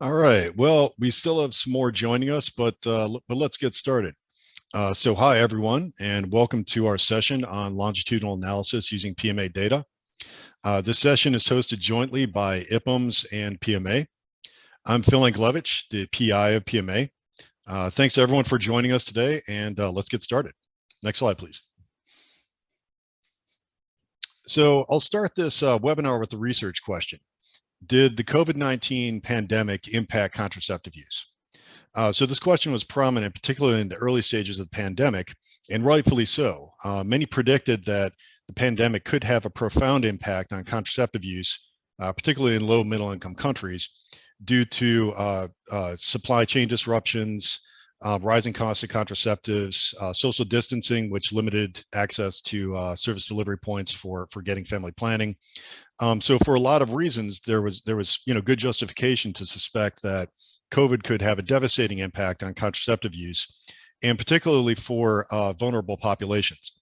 All right. Well, we still have some more joining us, but let's get started. So hi, everyone, and welcome to our session on longitudinal analysis using PMA data. This session is hosted jointly by Ipams and PMA. I'm Phil Anglevich, the PI of PMA. Thanks to everyone for joining us today, and let's get started. Next slide, please. So I'll start this webinar with a research question. Did the COVID-19 pandemic impact contraceptive use? So this question was prominent, particularly in the early stages of the pandemic, and rightfully so. Many predicted that the pandemic could have a profound impact on contraceptive use, particularly in low middle income countries, due to supply chain disruptions, rising costs of contraceptives, social distancing, which limited access to service delivery points for getting family planning. So for a lot of reasons, there was good justification to suspect that COVID could have a devastating impact on contraceptive use, and particularly for vulnerable populations.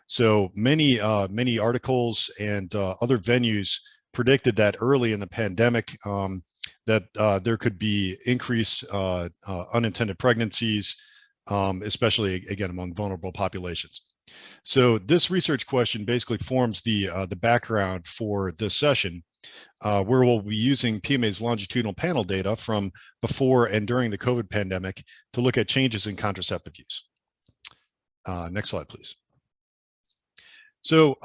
So many articles and other venues predicted that early in the pandemic that there could be increased unintended pregnancies, especially again among vulnerable populations. So this research question basically forms the background for this session, where we'll be using PMA's longitudinal panel data from before and during the COVID pandemic to look at changes in contraceptive use. Next slide, please. So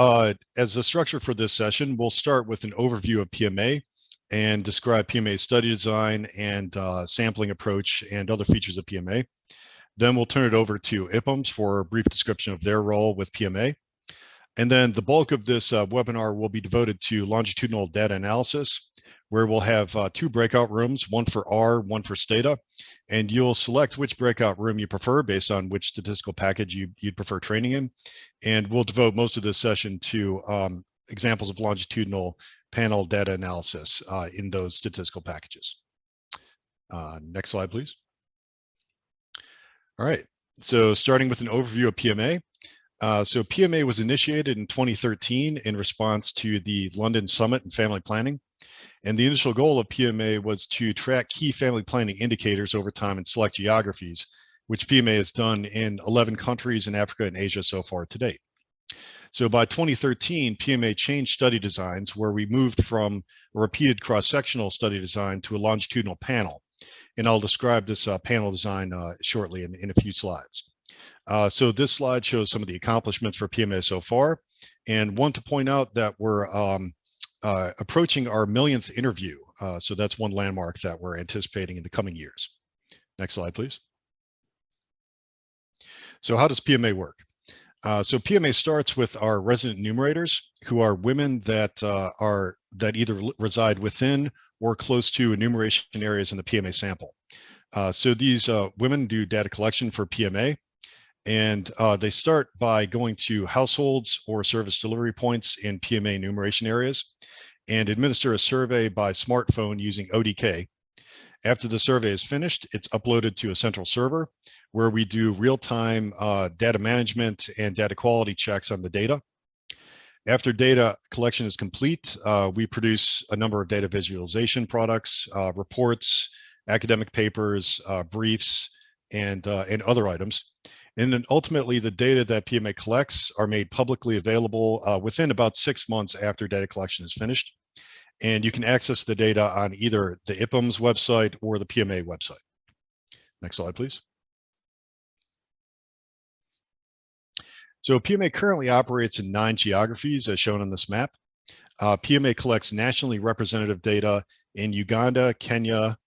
as the structure for this session, we'll start with an overview of PMA and describe PMA study design and sampling approach and other features of PMA. Then we'll turn it over to Ipams for a brief description of their role with PMA. And then the bulk of this webinar will be devoted to longitudinal data analysis, where we'll have two breakout rooms, one for R, one for Stata. And you'll select which breakout room you prefer based on which statistical package you'd prefer training in. And we'll devote most of this session to examples of longitudinal panel data analysis in those statistical packages. Next slide, please. All right, so starting with an overview of PMA. So PMA was initiated in 2013 in response to the London Summit in Family Planning. And the initial goal of PMA was to track key family planning indicators over time in select geographies, which PMA has done in 11 countries in Africa and Asia so far to date. So by 2013, PMA changed study designs where we moved from a repeated cross-sectional study design to a longitudinal panel. And I'll describe this panel design shortly in a few slides. So this slide shows some of the accomplishments for PMA so far. And one to point out that we're approaching our millionth interview. So that's one landmark that we're anticipating in the coming years. Next slide, please. So how does PMA work? So PMA starts with our resident enumerators, who are women that either reside within or close to enumeration areas in the PMA sample. So these women do data collection for PMA, and they start by going to households or service delivery points in PMA enumeration areas and administer a survey by smartphone using ODK. After the survey is finished, it's uploaded to a central server where we do real-time data management and data quality checks on the data. After data collection is complete, we produce a number of data visualization products, reports, academic papers, briefs, and other items. And then ultimately, the data that PMA collects are made publicly available within about 6 months after data collection is finished. And you can access the data on either the Ipams website or the PMA website. Next slide, please. So PMA currently operates in 9 geographies as shown on this map. PMA collects nationally representative data in Uganda, Kenya,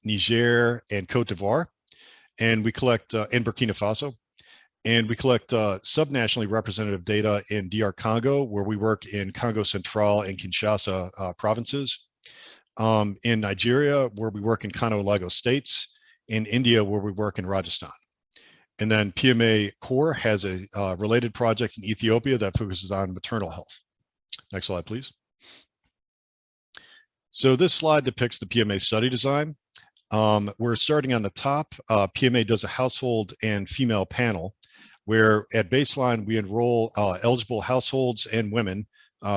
Niger, and Cote d'Ivoire. And we collect in Burkina Faso. And we collect subnationally representative data in DR Congo, where we work in Congo Central and Kinshasa provinces. In Nigeria, where we work in Kano Lagos states. In India, where we work in Rajasthan. And then PMA Core has a related project in Ethiopia that focuses on maternal health. Next slide, please. So this slide depicts the PMA study design. We're starting on the top. PMA does a household and female panel, where at baseline, we enroll eligible households and women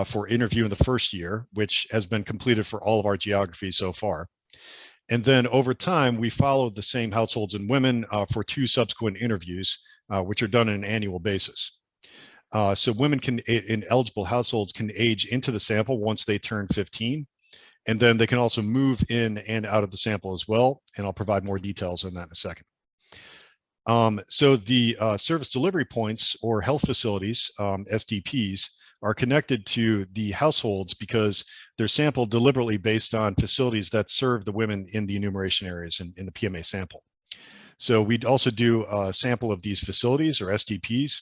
for interview in the first year, which has been completed for all of our geographies so far. And then over time, we followed the same households and women for 2 subsequent interviews, which are done on an annual basis. So women in eligible households can age into the sample once they turn 15, and then they can also move in and out of the sample as well. And I'll provide more details on that in a second. So the service delivery points or health facilities, SDPs, are connected to the households because they're sampled deliberately based on facilities that serve the women in the enumeration areas in the PMA sample. So we'd also do a sample of these facilities or SDPs,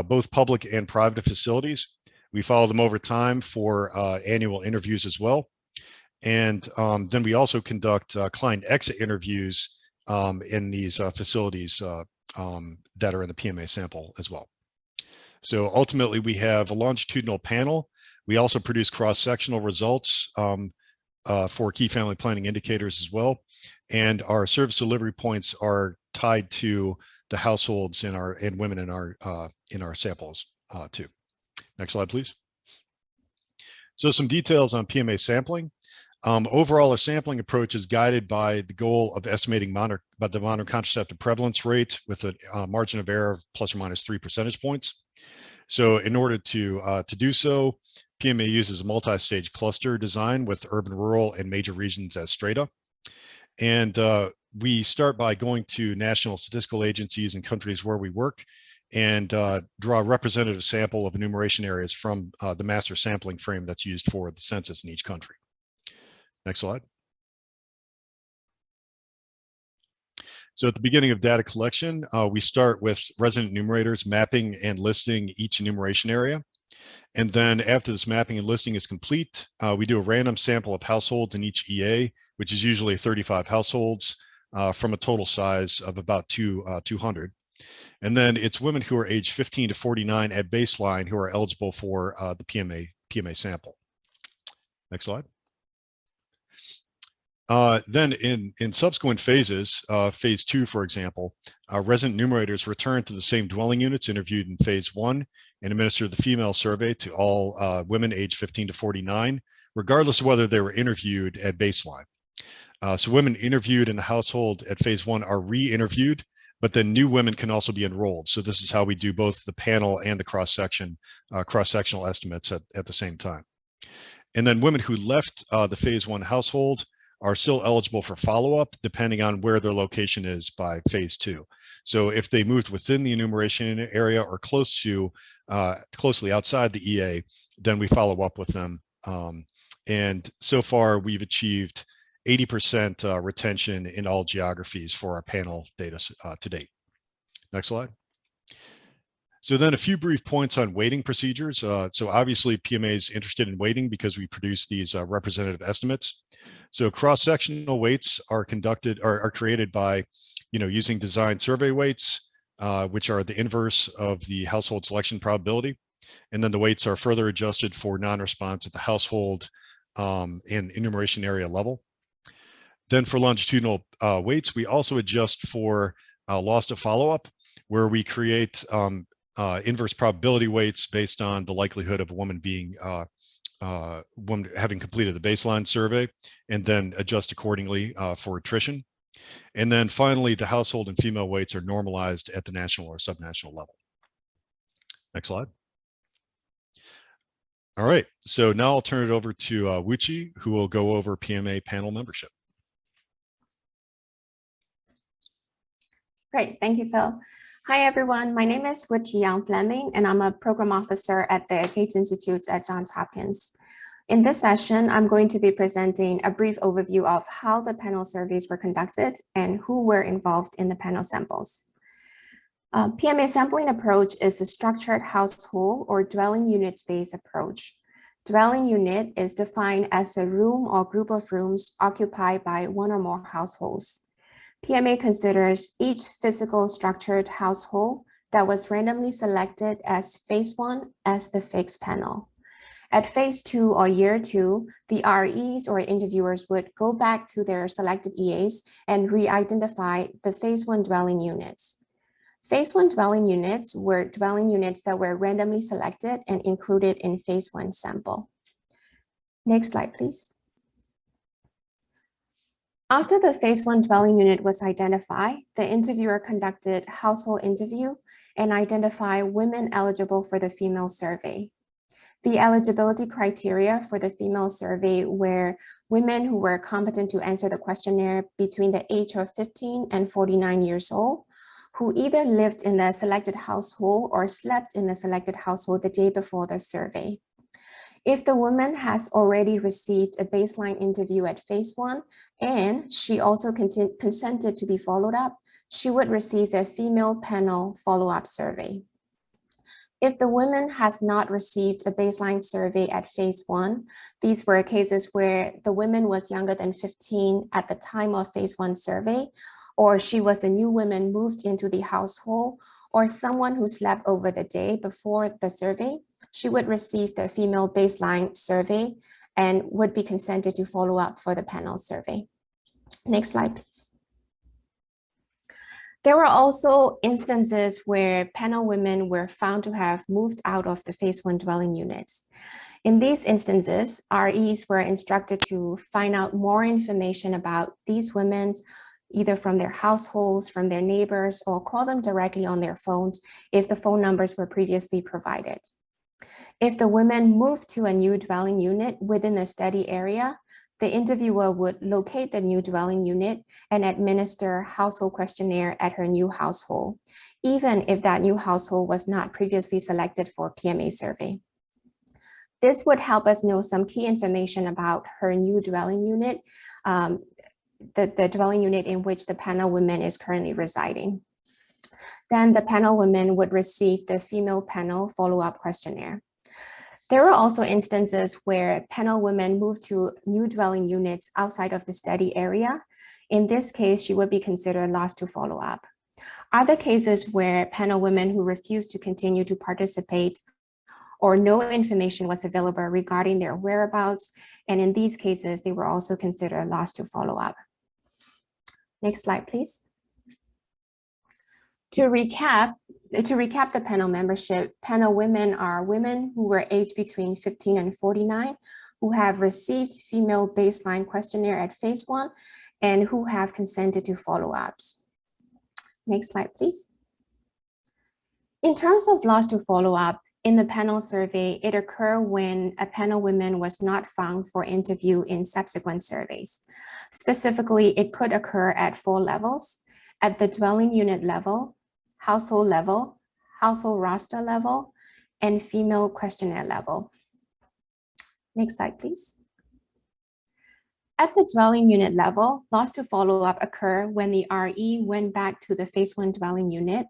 both public and private facilities. We follow them over time for annual interviews as well. And then we also conduct client exit interviews in these facilities that are in the PMA sample as well. So ultimately, we have a longitudinal panel. We also produce cross-sectional results for key family planning indicators as well. And our service delivery points are tied to the households and women in our samples too. Next slide, please. So some details on PMA sampling. Overall, our sampling approach is guided by the goal of estimating the modern contraceptive prevalence rate with a margin of error of plus or minus 3 percentage points. So in order to do so, PMA uses a multi-stage cluster design with urban, rural, and major regions as strata. And we start by going to national statistical agencies and countries where we work and draw a representative sample of enumeration areas from the master sampling frame that's used for the census in each country. Next slide. So at the beginning of data collection, we start with resident enumerators mapping and listing each enumeration area. And then after this mapping and listing is complete, we do a random sample of households in each EA, which is usually 35 households from a total size of about 200. And then it's women who are aged 15 to 49 at baseline who are eligible for the PMA sample. Next slide. Then in subsequent phases, phase 2, for example, resident enumerators return to the same dwelling units interviewed in phase 1 and administer the female survey to all women aged 15 to 49, regardless of whether they were interviewed at baseline. So women interviewed in the household at phase 1 are re-interviewed, but then new women can also be enrolled. So this is how we do both the panel and the cross-sectional estimates at the same time. And then women who left the phase 1 household are still eligible for follow-up depending on where their location is by phase 2. So if they moved within the enumeration area or closely outside the EA, then we follow up with them. And so far we've achieved 80% retention in all geographies for our panel data to date. Next slide. So then a few brief points on weighting procedures. So obviously PMA is interested in weighting because we produce these representative estimates. So cross-sectional weights are created by, using design survey weights, which are the inverse of the household selection probability. And then the weights are further adjusted for non-response at the household and enumeration area level. Then for longitudinal weights, we also adjust for loss to follow-up, where we create inverse probability weights based on the likelihood of a woman being woman having completed the baseline survey, and then adjust accordingly for attrition. And then finally, the household and female weights are normalized at the national or subnational level. Next slide. All right, so now I'll turn it over to Wuchi, who will go over PMA panel membership. Great, thank you, Phil. Hi, everyone. My name is Wuchi Yang Fleming, and I'm a program officer at the Gates Institute at Johns Hopkins. In this session, I'm going to be presenting a brief overview of how the panel surveys were conducted and who were involved in the panel samples. Pma sampling approach is a structured household or dwelling unit-based approach. Dwelling unit is defined as a room or group of rooms occupied by one or more households. PMA considers each physical structured household that was randomly selected as phase 1 as the fixed panel. At phase 2 or year 2, the REs or interviewers would go back to their selected EAs and re-identify the phase 1 dwelling units. Phase 1 dwelling units were dwelling units that were randomly selected and included in phase 1 sample. Next slide, please. After the phase 1 dwelling unit was identified, the interviewer conducted household interview and identified women eligible for the female survey. The eligibility criteria for the female survey were women who were competent to answer the questionnaire between the age of 15 and 49 years old, who either lived in the selected household or slept in the selected household the day before the survey. If the woman has already received a baseline interview at phase 1 and she also consented to be followed up, she would receive a female panel follow-up survey. If the woman has not received a baseline survey at phase 1, these were cases where the woman was younger than 15 at the time of phase 1 survey, or she was a new woman moved into the household, or someone who slept over the day before the survey, she would receive the female baseline survey and would be consented to follow up for the panel survey. Next slide, please. There were also instances where panel women were found to have moved out of the phase 1 dwelling units. In these instances, REs were instructed to find out more information about these women, either from their households, from their neighbors, or call them directly on their phones if the phone numbers were previously provided. If the women moved to a new dwelling unit within the study area, the interviewer would locate the new dwelling unit and administer household questionnaire at her new household, even if that new household was not previously selected for PMA survey. This would help us know some key information about her new dwelling unit, the dwelling unit in which the panel woman is currently residing. Then the panel woman would receive the female panel follow-up questionnaire. There were also instances where panel women moved to new dwelling units outside of the study area. In this case, she would be considered lost to follow up. Other cases where panel women who refused to continue to participate or no information was available regarding their whereabouts, and in these cases, they were also considered lost to follow up. Next slide, please. To recap the panel membership, panel women are women who were aged between 15 and 49, who have received female baseline questionnaire at phase 1, and who have consented to follow-ups. Next slide, please. In terms of loss to follow-up, in the panel survey, it occurred when a panel woman was not found for interview in subsequent surveys. Specifically, it could occur at 4 levels: at the dwelling unit level, household level, household roster level, and female questionnaire level. Next slide, please. At the dwelling unit level, loss to follow-up occur when the RE went back to the phase 1 dwelling unit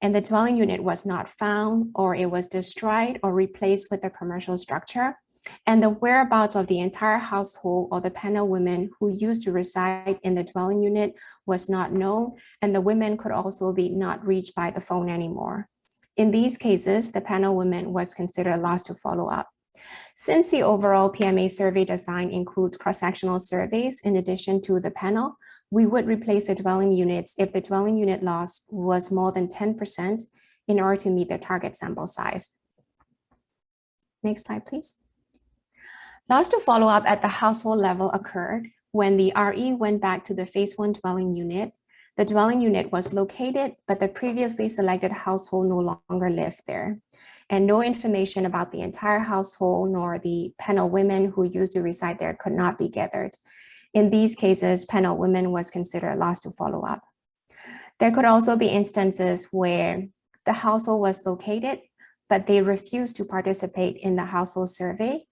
and the dwelling unit was not found, or it was destroyed or replaced with a commercial structure, and the whereabouts of the entire household or the panel women who used to reside in the dwelling unit was not known, and the women could also be not reached by the phone anymore. In these cases, the panel woman was considered lost to follow up. Since the overall PMA survey design includes cross-sectional surveys in addition to the panel, we would replace the dwelling units if the dwelling unit loss was more than 10% in order to meet the target sample size. Next slide, please. Loss to follow up at the household level occurred when the RE went back to the phase 1 dwelling unit. The dwelling unit was located, but the previously selected household no longer lived there, and no information about the entire household nor the panel women who used to reside there could not be gathered. In these cases, panel women was considered lost to follow up. There could also be instances where the household was located, but they refused to participate in the household survey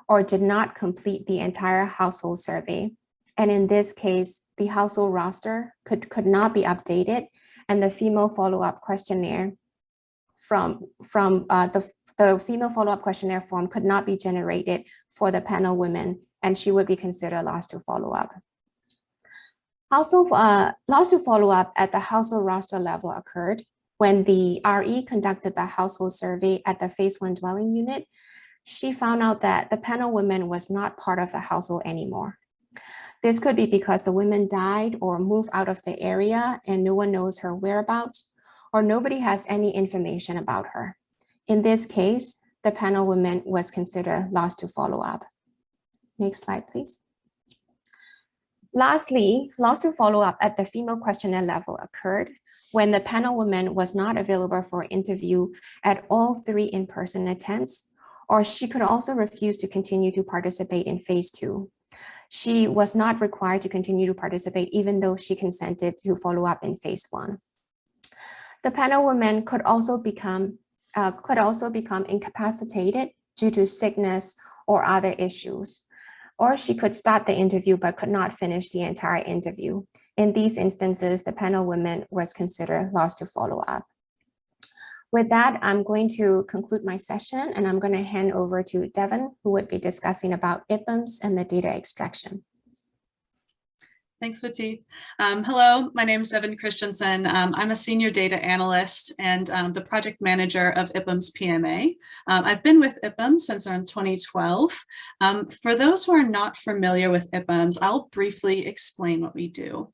or did not complete the entire household survey. And in this case, the household roster could not be updated, and the female follow-up questionnaire the female follow-up questionnaire form could not be generated for the panel women, and she would be considered lost to follow-up. Also, loss to follow-up at the household roster level occurred when the RE conducted the household survey at the phase 1 dwelling unit. She found out that the panel woman was not part of the household anymore. This could be because the woman died or moved out of the area and no one knows her whereabouts, or nobody has any information about her. In this case, the panel woman was considered lost to follow up. Next slide, please. Lastly, loss to follow-up at the female questionnaire level occurred when the panel woman was not available for interview at all 3 in-person attempts, or she could also refuse to continue to participate in phase 2. She was not required to continue to participate even though she consented to follow up in phase 1. The panel woman could also become incapacitated due to sickness or other issues, or she could start the interview but could not finish the entire interview. In these instances, the panel woman was considered lost to follow-up. With that, I'm going to conclude my session, and I'm going to hand over to Devin, who would be discussing about Ipams and the data extraction. Thanks, Witty. Hello, my name is Devin Christensen. I'm a senior data analyst and the project manager of Ipams PMA. I've been with Ipams since around 2012. For those who are not familiar with Ipams, I'll briefly explain what we do.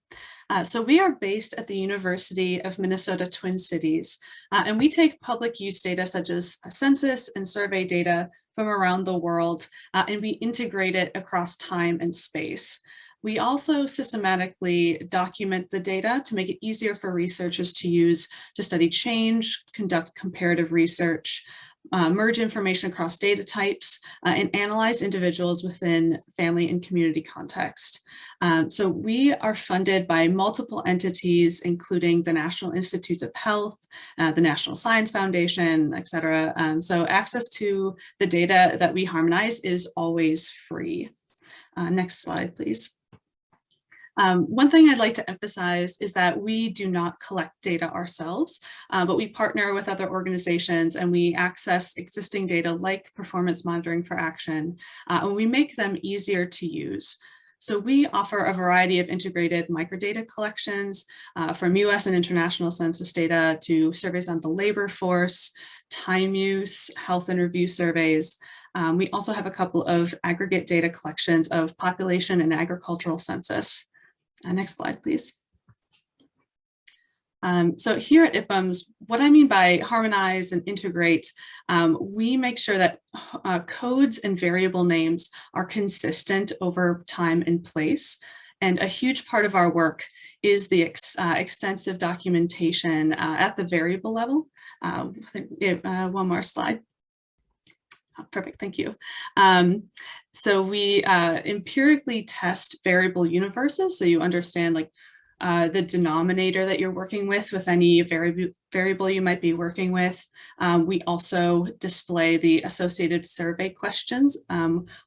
So we are based at the University of Minnesota Twin Cities, and we take public use data such as census and survey data from around the world, and we integrate it across time and space. We also systematically document the data to make it easier for researchers to use to study change, conduct comparative research, merge information across data types, and analyze individuals within family and community context. So we are funded by multiple entities, including the National Institutes of Health, the National Science Foundation, et cetera. So access to the data that we harmonize is always free. Next slide, please. One thing I'd like to emphasize is that we do not collect data ourselves, but we partner with other organizations and we access existing data like performance monitoring for action, and we make them easier to use. So we offer a variety of integrated microdata collections from US and international census data to surveys on the labor force, time use, health and review surveys. We also have a couple of aggregate data collections of population and agricultural census. Next slide, please. So here at Ipams, what I mean by harmonize and integrate, we make sure that codes and variable names are consistent over time and place. And a huge part of our work is the extensive documentation at the variable level. One more slide. Oh, perfect, thank you. So we empirically test variable universes, so you understand like the denominator that you're working with any variable you might be working with. We also display the associated survey questions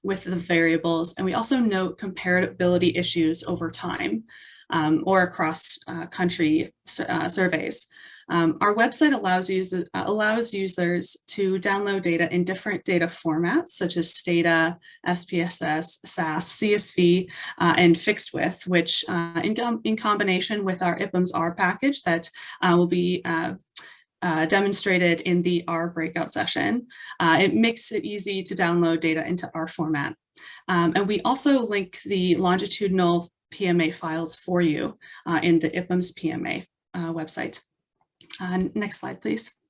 with the variables, and we also note comparability issues over time or across country surveys. Our website allows users to download data in different data formats, such as Stata, SPSS, SAS, CSV, and fixed width, which in combination with our Ipams R package that will be demonstrated in the R breakout session. It makes it easy to download data into R format. And we also link the longitudinal PMA files for you in the Ipams PMA website. Next slide, please.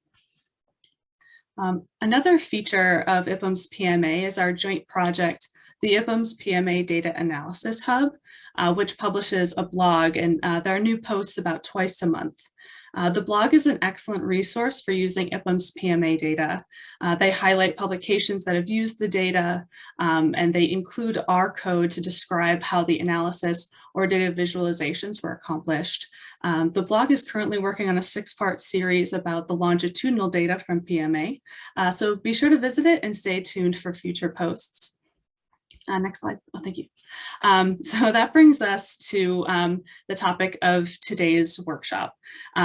Another feature of Ipams PMA is our joint project, the Ipams PMA Data Analysis Hub, which publishes a blog, and there are new posts about twice a month. The blog is an excellent resource for using Ipams PMA data. They highlight publications that have used the data, and they include R code to describe how the analysis or data visualizations were accomplished. The blog is currently working on a 6-part series about the longitudinal data from PMA. So be sure to visit it and stay tuned for future posts. Next slide. Oh, thank you. So that brings us to the topic of today's workshop.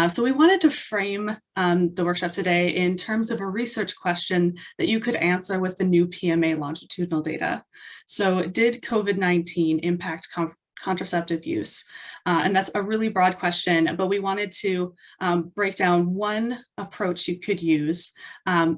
So we wanted to frame the workshop today in terms of a research question that you could answer with the new PMA longitudinal data. So did COVID-19 impact contraceptive use? And that's a really broad question, but we wanted to break down one approach you could use.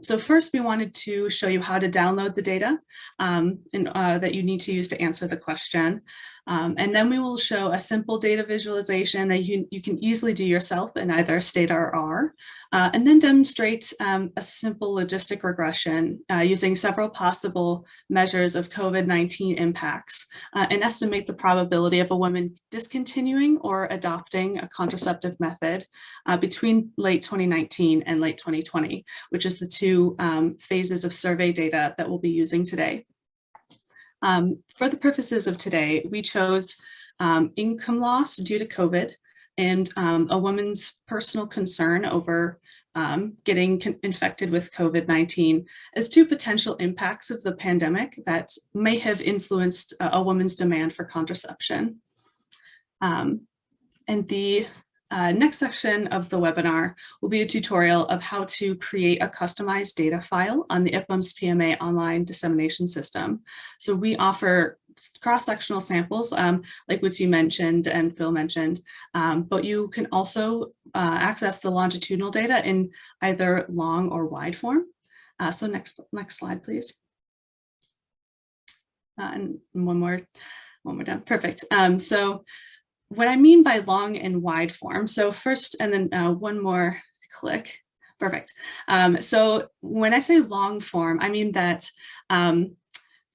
So first, we wanted to show you how to download the data that you need to use to answer the question. And then we will show a simple data visualization that you can easily do yourself in either Stata or R, and then demonstrate a simple logistic regression using several possible measures of COVID-19 impacts and estimate the probability of a woman discontinuing or adopting a contraceptive method between late 2019 and late 2020, which is the two phases of survey data that we'll be using today. For the purposes of today, we chose income loss due to COVID and a woman's personal concern over getting infected with COVID-19 as two potential impacts of the pandemic that may have influenced a woman's demand for contraception. And the next section of the webinar will be a tutorial of how to create a customized data file on the Ipams PMA online dissemination system. So we offer cross-sectional samples, like what you mentioned and Phil mentioned, but you can also access the longitudinal data in either long or wide form. So next slide, please. And one more down, perfect. So what I mean by long and wide form, so first, and then one more click, perfect. So when I say long form, I mean that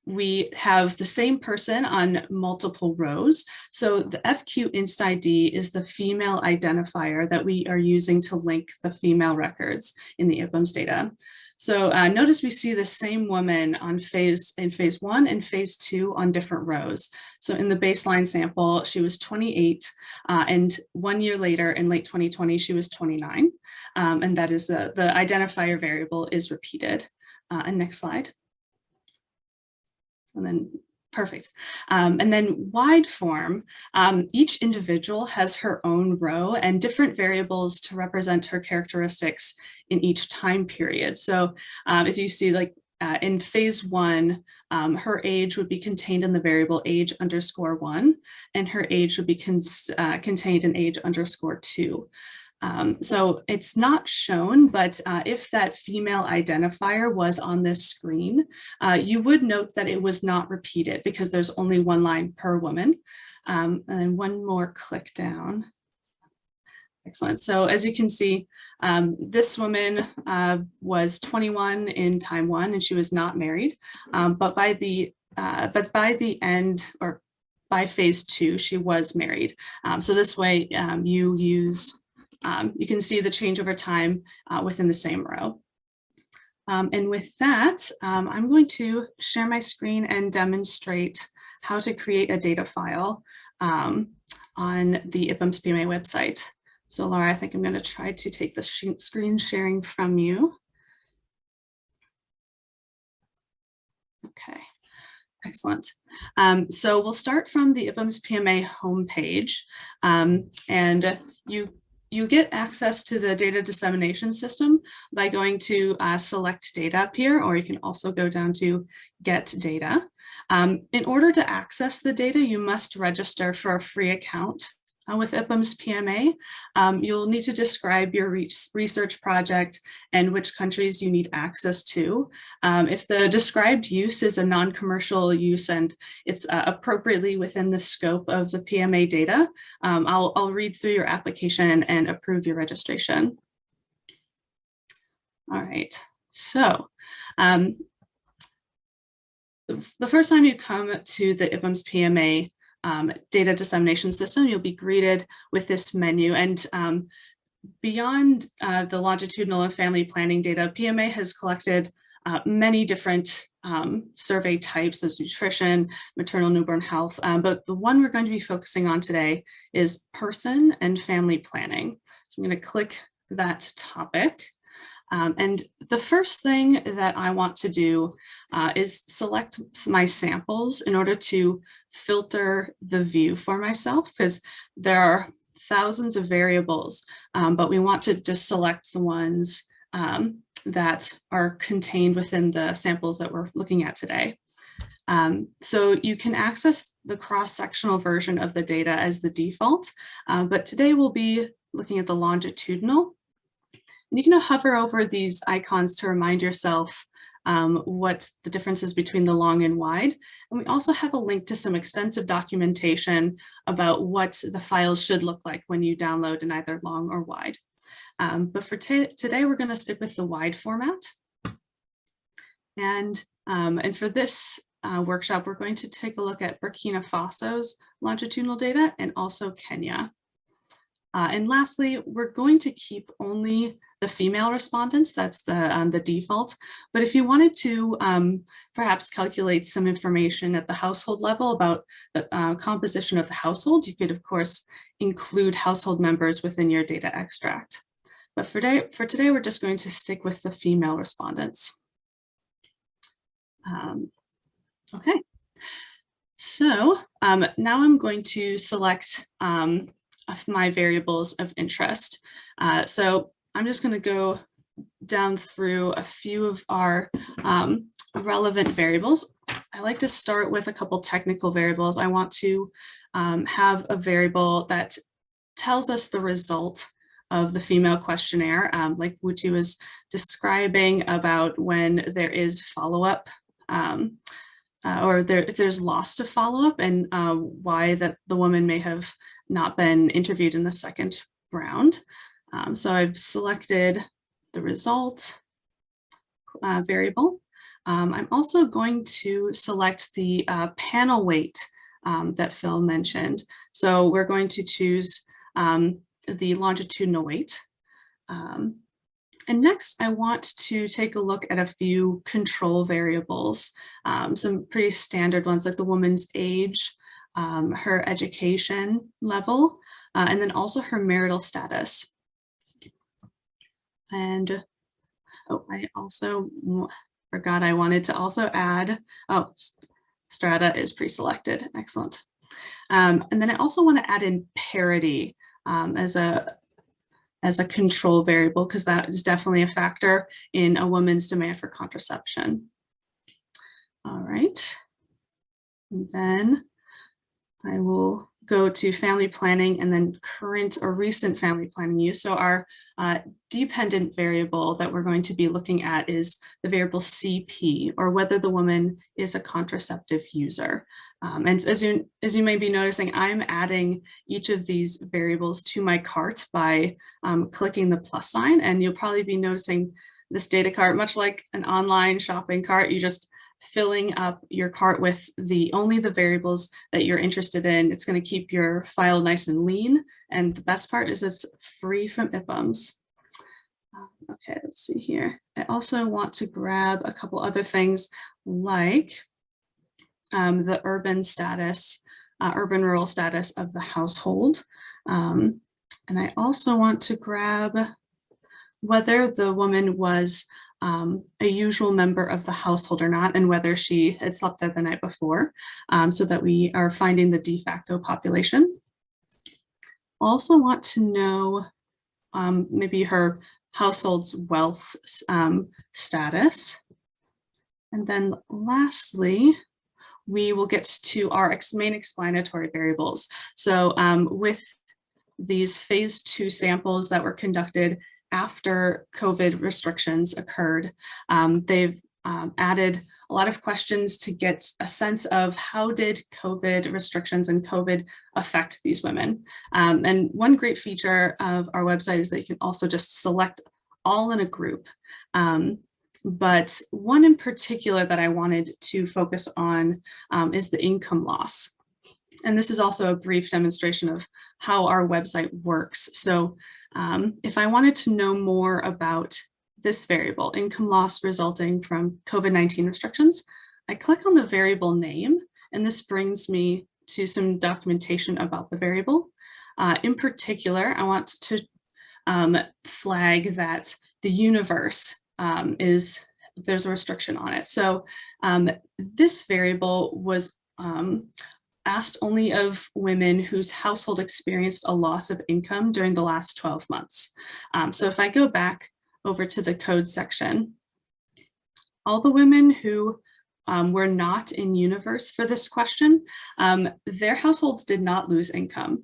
we have the same person on multiple rows. So the FQ Inst ID is the female identifier that we are using to link the female records in the Ipams data. So notice we see the same woman in phase 1 and phase 2 on different rows. So in the baseline sample, she was 28, and 1 year later in late 2020, she was 29. And that is the identifier variable is repeated. And next slide. And then perfect. And then wide form, each individual has her own row and different variables to represent her characteristics in each time period. So if you see like in phase 1, her age would be contained in the variable age_1, and her age would be contained in age_2. So it's not shown, but if that female identifier was on this screen, you would note that it was not repeated because there's only one line per woman. And then one more click down. Excellent. So as you can see, this woman was 21 in time 1 and she was not married, but by the end, or by phase 2, she was married. So this way you can see the change over time within the same row. And with that, I'm going to share my screen and demonstrate how to create a data file on the Ipams PMA website. So Laura, I think I'm going to try to take the screen sharing from you. Okay, excellent. So we'll start from the Ipams PMA homepage, and you get access to the data dissemination system by going to select data up here, or you can also go down to get data. In order to access the data, you must register for a free account with Ipams PMA. You'll need to describe your research project and which countries you need access to. If the described use is a non-commercial use and it's appropriately within the scope of the PMA data, I'll read through your application and approve your registration. All right, so the first time you come to the Ipams PMA data dissemination system, you'll be greeted with this menu. And beyond the longitudinal and family planning data, PMA has collected many different survey types, as nutrition, maternal newborn health, but the one we're going to be focusing on today is person and family planning. So I'm going to click that topic. And the first thing that I want to do is select my samples in order to filter the view for myself, because there are thousands of variables, but we want to just select the ones that are contained within the samples that we're looking at today. So you can access the cross-sectional version of the data as the default, but today we'll be looking at the longitudinal. And you can hover over these icons to remind yourself what the differences between the long and wide. And we also have a link to some extensive documentation about what the files should look like when you download in either long or wide. But for today, we're going to stick with the wide format. And for this workshop, we're going to take a look at Burkina Faso's longitudinal data and also Kenya. And lastly, we're going to keep only the female respondents. That's the default. But if you wanted to perhaps calculate some information at the household level about the composition of the household, you could, of course, include household members within your data extract. But for today, we're just going to stick with the female respondents. Okay, so now I'm going to select my variables of interest. So I'm just going to go down through a few of our relevant variables. I like to start with a couple technical variables. I want to have a variable that tells us the result of the female questionnaire, like Wuti was describing about when there is follow-up or if there's loss to follow-up and why that the woman may have not been interviewed in the second round. So I've selected the result variable. I'm also going to select the panel weight that Phil mentioned. So we're going to choose the longitudinal weight. And next, I want to take a look at a few control variables, some pretty standard ones like the woman's age, her education level, and then also her marital status. And oh, I also forgot I wanted to also add, oh, strata is pre-selected, excellent. And then I also want to add in parity as a control variable, because that is definitely a factor in a woman's demand for contraception. All right, and then I will go to family planning and then current or recent family planning use. So our dependent variable that we're going to be looking at is the variable CP, or whether the woman is a contraceptive user. And as you may be noticing, I'm adding each of these variables to my cart by clicking the plus sign, and you'll probably be noticing this data cart, much like an online shopping cart, you just filling up your cart with only the variables that you're interested in. It's going to keep your file nice and lean. And the best part is it's free from Ipams. Okay, let's see here. I also want to grab a couple other things like the urban status, urban-rural status of the household. And I also want to grab whether the woman was a usual member of the household or not, and whether she had slept there the night before, so that we are finding the de facto population. Also want to know maybe her household's wealth status. And then lastly, we will get to our main explanatory variables. So with these phase 2 samples that were conducted after COVID restrictions occurred, they've added a lot of questions to get a sense of how did COVID restrictions and COVID affect these women. And one great feature of our website is that you can also just select all in a group. But one in particular that I wanted to focus on is the income loss. And this is also a brief demonstration of how our website works. So if I wanted to know more about this variable, income loss resulting from COVID-19 restrictions, I click on the variable name, and this brings me to some documentation about the variable. In particular, I want to flag that the universe there's a restriction on it. So this variable was asked only of women whose household experienced a loss of income during the last 12 months. So if I go back over to the code section, all the women who were not in universe for this question, their households did not lose income.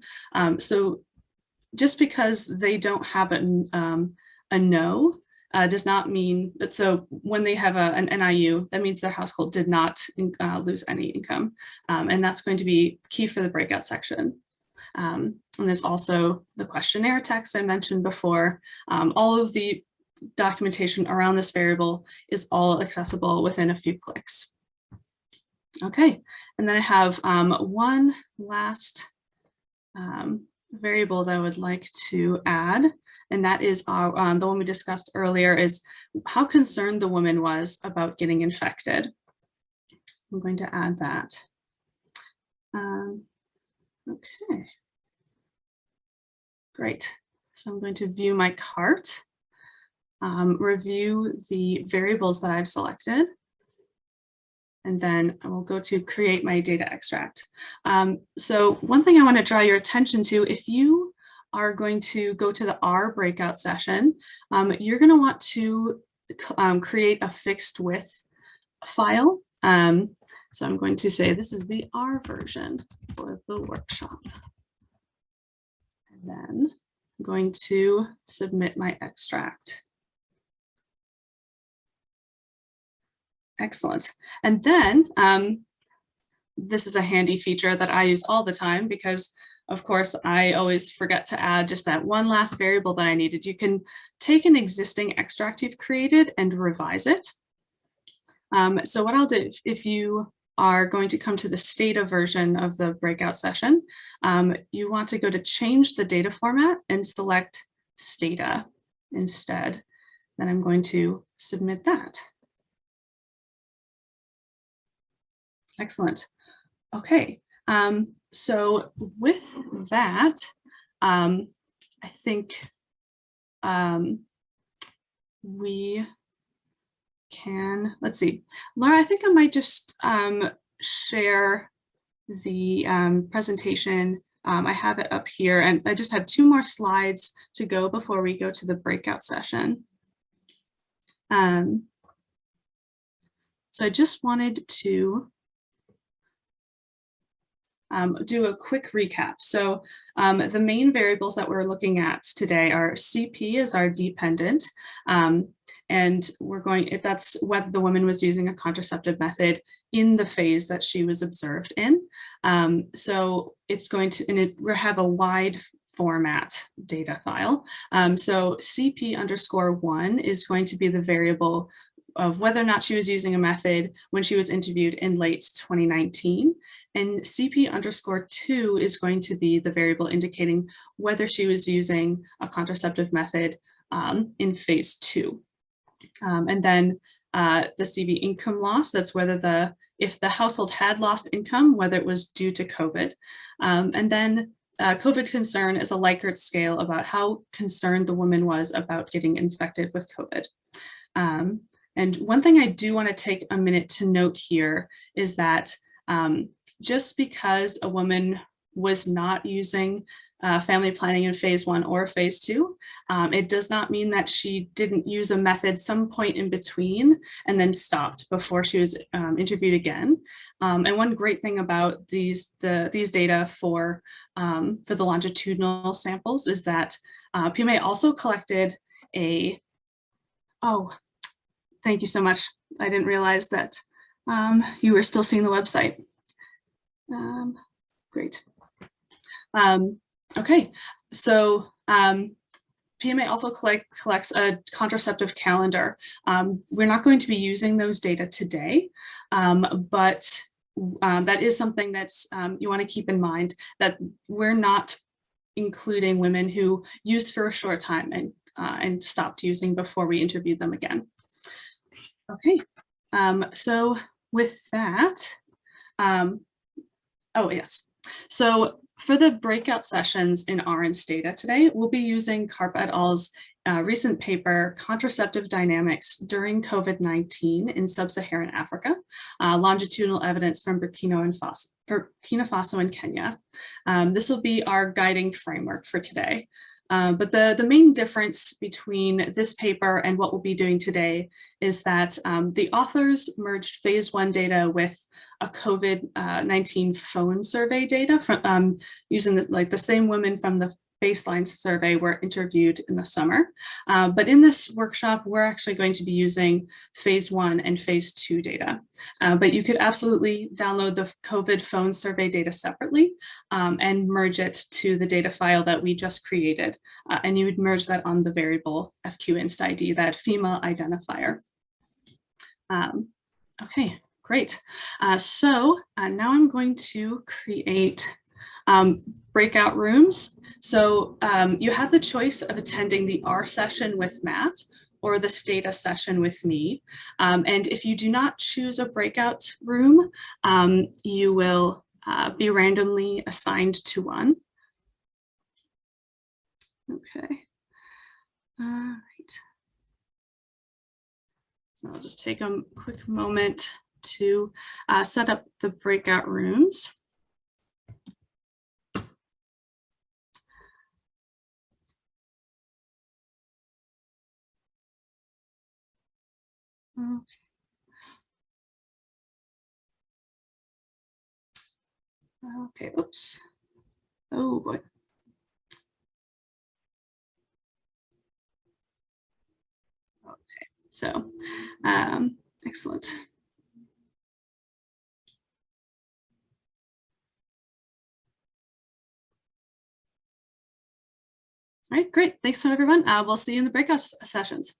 So just because they don't have a no does not mean that. So when they have an NIU, that means their household did not lose any income. And that's going to be key for the breakout section. And there's also the questionnaire text I mentioned before. All of the documentation around this variable is all accessible within a few clicks. Okay, and then I have one last variable that I would like to add, and that is the one we discussed earlier, is how concerned the woman was about getting infected. I'm going to add that. Okay, great. So I'm going to view my cart, review the variables that I've selected, and then I will go to create my data extract. So one thing I want to draw your attention to, if you are going to go to the R breakout session, you're going to want to create a fixed width file. So I'm going to say this is the R version for the workshop. And then I'm going to submit my extract. Excellent. And then this is a handy feature that I use all the time because, of course, I always forget to add just that one last variable that I needed. You can take an existing extract you've created and revise it. So what I'll do, if you are going to come to the Stata version of the breakout session, you want to go to change the data format and select Stata instead. Then I'm going to submit that. Excellent. Okay, so with that, I think we can, let's see, Laura, I think I might just share the presentation. I have it up here, and I just have 2 more slides to go before we go to the breakout session. So I just wanted to do a quick recap. So the main variables that we're looking at today are CP as our dependent, and we're going, that's whether the woman was using a contraceptive method in the phase that she was observed in. So it's going to, and we have a wide format data file. So CP_1 is going to be the variable of whether or not she was using a method when she was interviewed in late 2019. And CP_2 is going to be the variable indicating whether she was using a contraceptive method in phase 2. And then the CV income loss, that's whether if the household had lost income, whether it was due to COVID. And then COVID concern is a Likert scale about how concerned the woman was about getting infected with COVID. And one thing I do want to take a minute to note here is that just because a woman was not using family planning in phase 1 or phase 2, it does not mean that she didn't use a method some point in between and then stopped before she was interviewed again. And one great thing about these data for the longitudinal samples is that PMA also collected oh, thank you so much. I didn't realize that you were still seeing the website. Great. Okay, so PMA also collects a contraceptive calendar. We're not going to be using those data today, but that is something that's you want to keep in mind, that we're not including women who used for a short time and stopped using before we interviewed them again. Okay, so with that, oh yes, so for the breakout sessions in R and Stata today, we'll be using Karp et al.'s recent paper, Contraceptive Dynamics During COVID-19 in Sub-Saharan Africa, longitudinal evidence from Burkina Faso and Kenya. This will be our guiding framework for today. But the main difference between this paper and what we'll be doing today is that the authors merged phase 1 data with a COVID-19 phone survey data from using the same women from the baseline survey were interviewed in the summer. But in this workshop, we're actually going to be using phase 1 and phase 2 data. But you could absolutely download the COVID phone survey data separately and merge it to the data file that we just created. And you would merge that on the variable FQInst ID, that Pma identifier. Okay, great. So now I'm going to create breakout rooms. So you have the choice of attending the R session with Matt or the Stata session with me. And if you do not choose a breakout room, you will be randomly assigned to one. Okay. All right. So I'll just take a quick moment to set up the breakout rooms. Okay, oops. Oh boy. Okay, so excellent. All right, great. Thanks so everyone. We'll see you in the breakout sessions.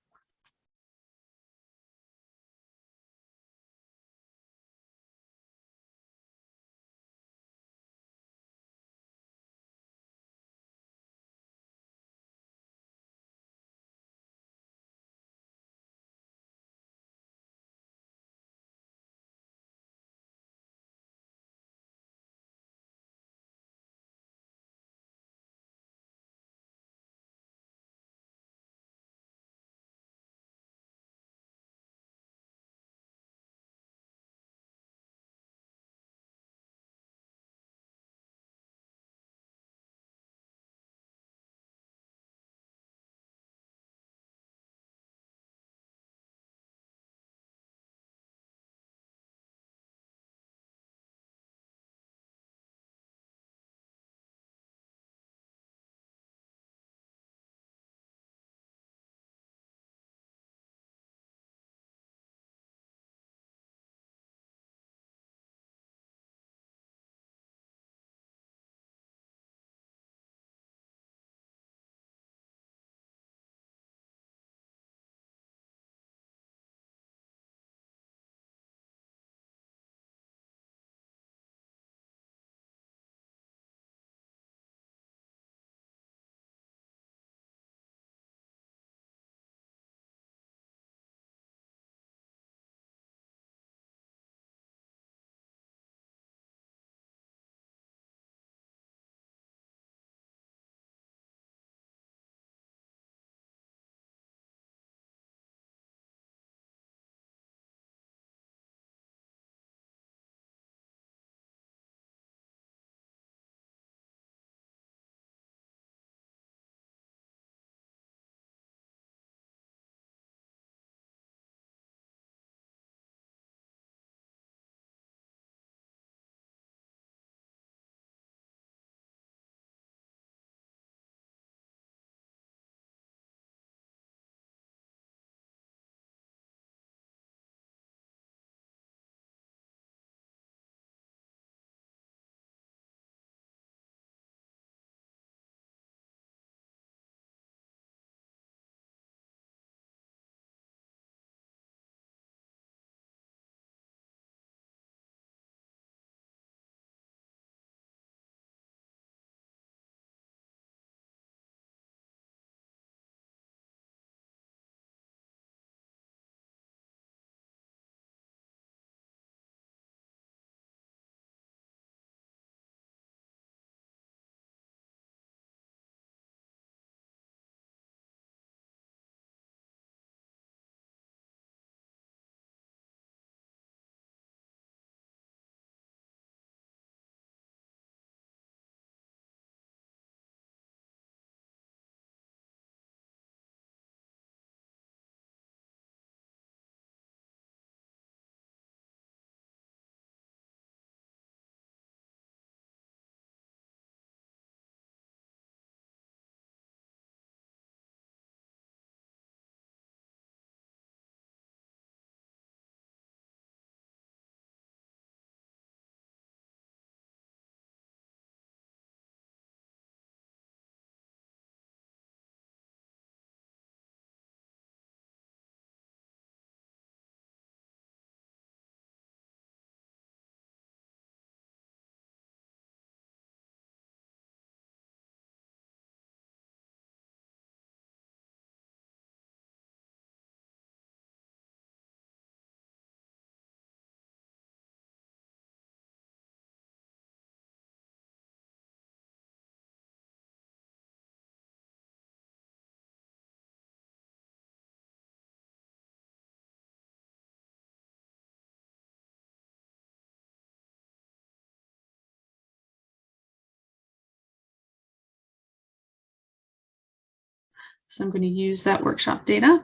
So I'm going to use that workshop data.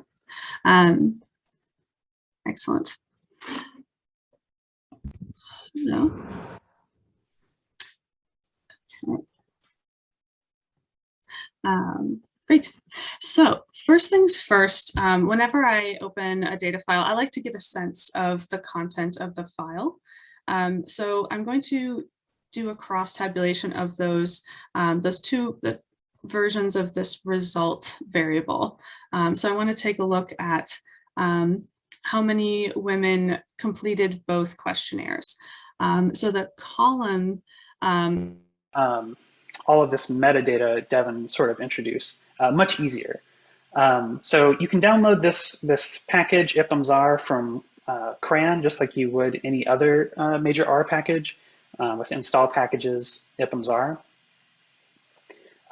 Excellent. So, great. So first things first, whenever I open a data file, I like to get a sense of the content of the file. So I'm going to do a cross tabulation of those two versions of this result variable. So I want to take a look at how many women completed both questionnaires. So the column all of this metadata Devin sort of introduced, much easier. So you can download this package Ipams R from CRAN, just like you would any other major R package with install packages Ipams R.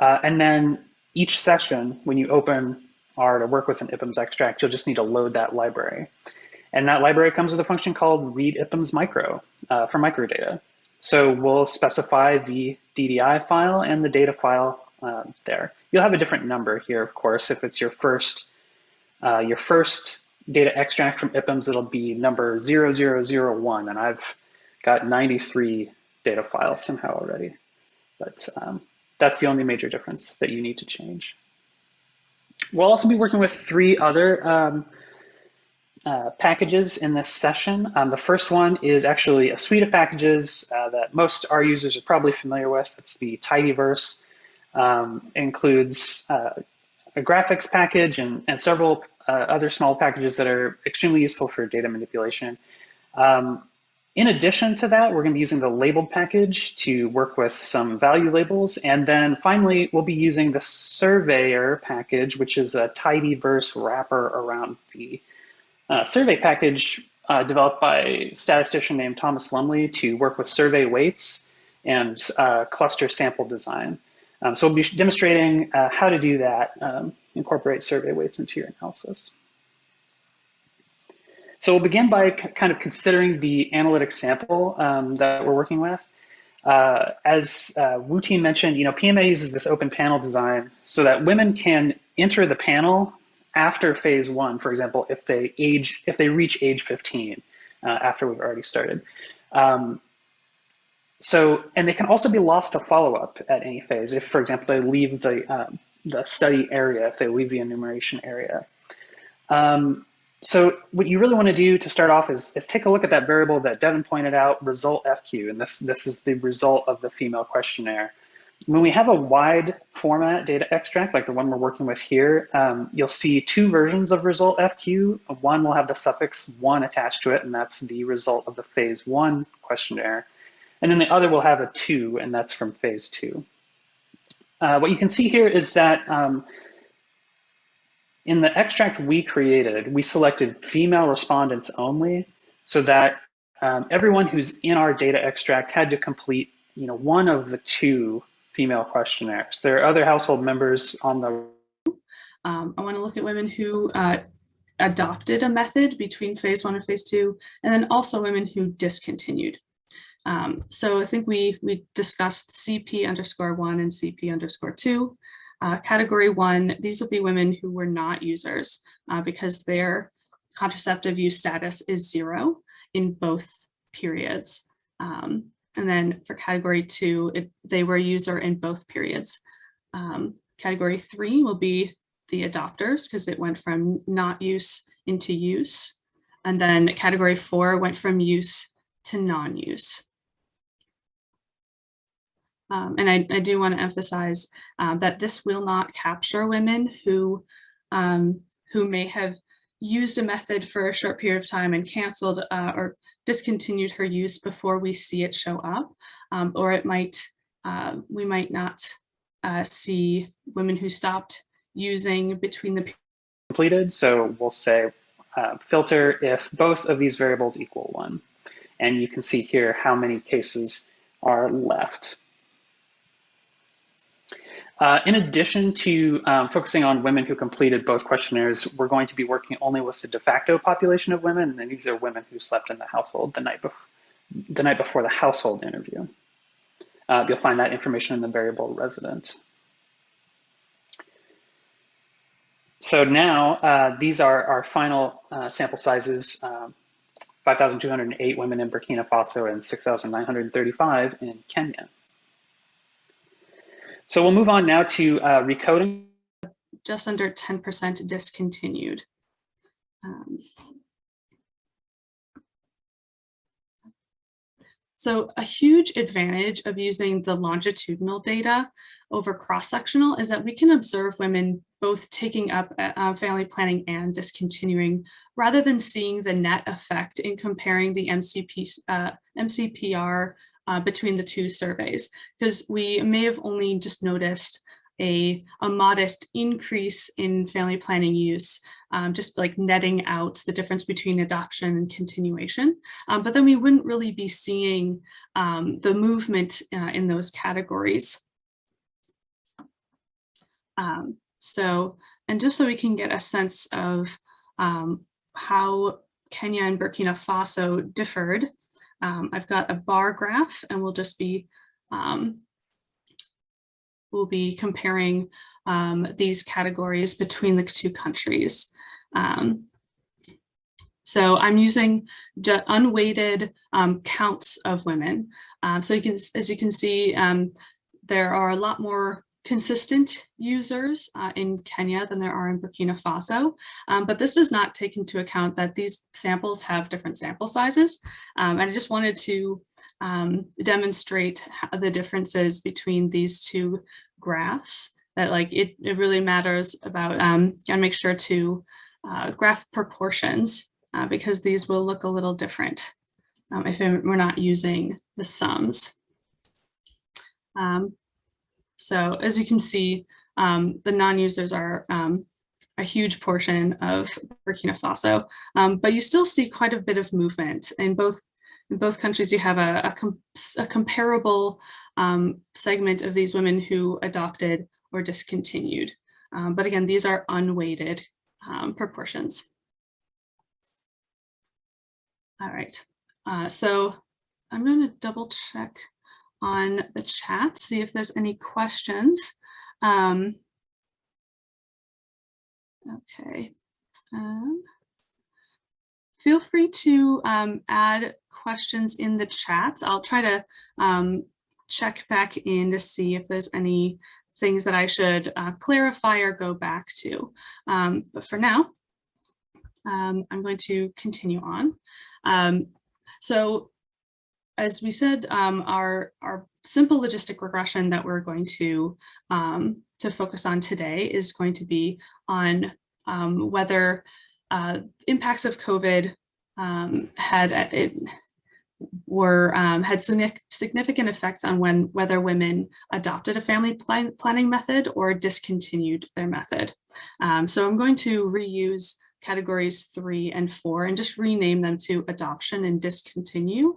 And then each session, when you open R to work with an Ipams extract, you'll just need to load that library. And that library comes with a function called read Ipams micro for microdata. So we'll specify the DDI file and the data file there. You'll have a different number here, of course. If it's your first data extract from Ipams, it'll be number 0001, and I've got 93 data files somehow already. But that's the only major difference that you need to change. We'll also be working with 3 other packages in this session. The first one is actually a suite of packages that most R users are probably familiar with. It's the Tidyverse. Includes a graphics package and several other small packages that are extremely useful for data manipulation. In addition to that, we're going to be using the labeled package to work with some value labels. And then finally, we'll be using the surveyor package, which is a Tidyverse wrapper around the survey package developed by a statistician named Thomas Lumley to work with survey weights and cluster sample design. So we'll be demonstrating how to do that, incorporate survey weights into your analysis. So we'll begin by kind of considering the analytic sample that we're working with. As Wu-Ting mentioned, PMA uses this open panel design so that women can enter the panel after phase 1, for example, if they reach age 15 after we've already started. And they can also be lost to follow-up at any phase if, for example, they leave the study area, if they leave the enumeration area. So what you really want to do to start off is take a look at that variable that Devin pointed out, result FQ, and this is the result of the female questionnaire. When we have a wide format data extract, like the one we're working with here, you'll see 2 versions of result FQ. One will have the suffix 1 attached to it, and that's the result of the phase 1 questionnaire. And then the other will have a 2, and that's from phase 2. What you can see here is that in the extract we created, we selected female respondents only, so that everyone who's in our data extract had to complete one of the 2 female questionnaires. There are other household members on the... I want to look at women who adopted a method between phase 1 and phase 2, and then also women who discontinued. So I think we discussed CP_1 and CP_2. Category 1, these will be women who were not users because their contraceptive use status is 0 in both periods. And then for category 2, they were a user in both periods. Category 3 will be the adopters because it went from not use into use. And then category 4 went from use to non-use. And I do want to emphasize that this will not capture women who may have used a method for a short period of time and canceled or discontinued her use before we see it show up, or it might we might not see women who stopped using between the completed. So we'll say filter if both of these variables equal 1, and you can see here how many cases are left. In addition to focusing on women who completed both questionnaires, we're going to be working only with the de facto population of women, and these are women who slept in the household the night before the household interview. You'll find that information in the variable resident. So now these are our final sample sizes, 5,208 women in Burkina Faso and 6,935 in Kenya. So we'll move on now to recoding. Just under 10% discontinued. So a huge advantage of using the longitudinal data over cross-sectional is that we can observe women both taking up family planning and discontinuing, rather than seeing the net effect in comparing the MCPR between the two surveys, because we may have only just noticed a modest increase in family planning use, just like netting out the difference between adoption and continuation. But then we wouldn't really be seeing the movement in those categories. And just so we can get a sense of how Kenya and Burkina Faso differed, I've got a bar graph, and we'll be comparing these categories between the two countries. So I'm using unweighted counts of women. So as you can see, there are a lot more consistent users in Kenya than there are in Burkina Faso, but this does not take into account that these samples have different sample sizes. And I just wanted to demonstrate the differences between these two graphs, that like it really matters about, gotta make sure to graph proportions, because these will look a little different if we're not using the sums. So as you can see, the non-users are a huge portion of Burkina Faso, but you still see quite a bit of movement. In both countries, you have a comparable segment of these women who adopted or discontinued. But again, these are unweighted proportions. All right, so I'm going to double check on the chat, see if there's any questions. Okay. Feel free to add questions in the chat. I'll try to check back in to see if there's any things that I should clarify or go back to. But for now, I'm going to continue on. So as we said, our simple logistic regression that we're going to focus on today is going to be on whether impacts of COVID had significant effects on whether women adopted a family planning method or discontinued their method. So I'm going to reuse categories 3 and 4 and just rename them to adoption and discontinue,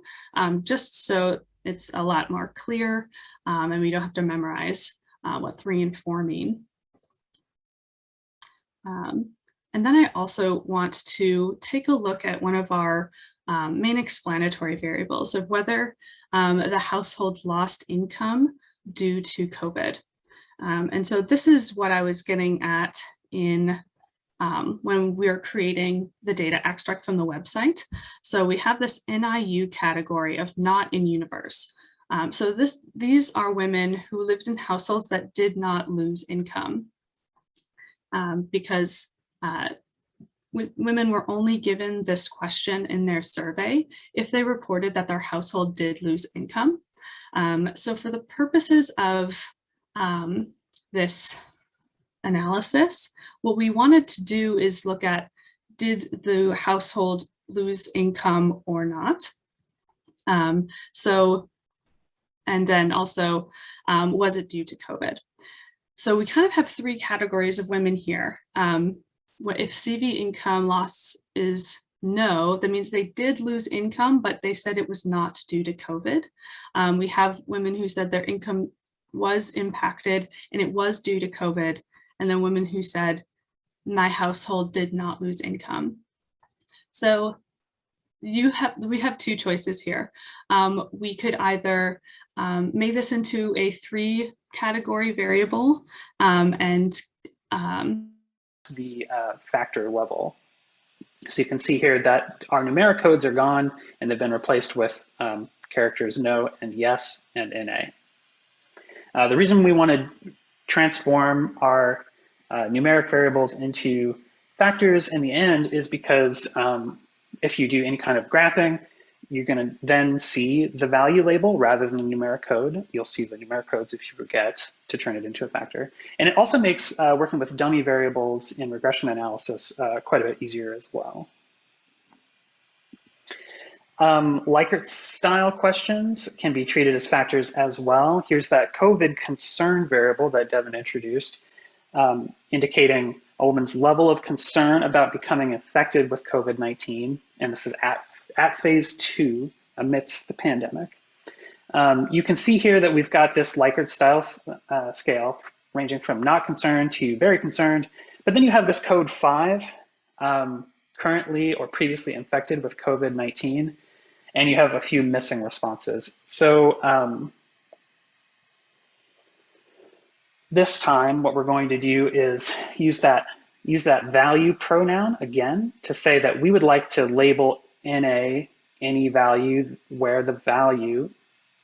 just so it's a lot more clear and we don't have to memorize what 3 and 4 mean. And then I also want to take a look at one of our main explanatory variables of whether the household lost income due to COVID. And so this is what I was getting at in when we're creating the data extract from the website. So we have this NIU category of not in universe. So these are women who lived in households that did not lose income because women were only given this question in their survey if they reported that their household did lose income. So for the purposes of this analysis, what we wanted to do is look at, did the household lose income or not? And then also, was it due to COVID? So we kind of have 3 categories of women here. If CV income loss is no, that means they did lose income, but they said it was not due to COVID. We have women who said their income was impacted and it was due to COVID. And then women who said, my household did not lose income. So we have 2 choices here. We could either make this into a 3 category variable and the factor level. So you can see here that our numeric codes are gone and they've been replaced with characters no and yes and na. The reason we want to transform our numeric variables into factors in the end is because if you do any kind of graphing, you're going to then see the value label rather than the numeric code. You'll see the numeric codes if you forget to turn it into a factor. And it also makes working with dummy variables in regression analysis quite a bit easier as well. Likert style questions can be treated as factors as well. Here's that COVID concern variable that Devin introduced, indicating a woman's level of concern about becoming infected with COVID-19. And this is at phase 2 amidst the pandemic. You can see here that we've got this Likert style scale ranging from not concerned to very concerned, but then you have this code 5, currently or previously infected with COVID-19, and you have a few missing responses. So this time, what we're going to do is use that value pronoun again to say that we would like to label NA any value where the value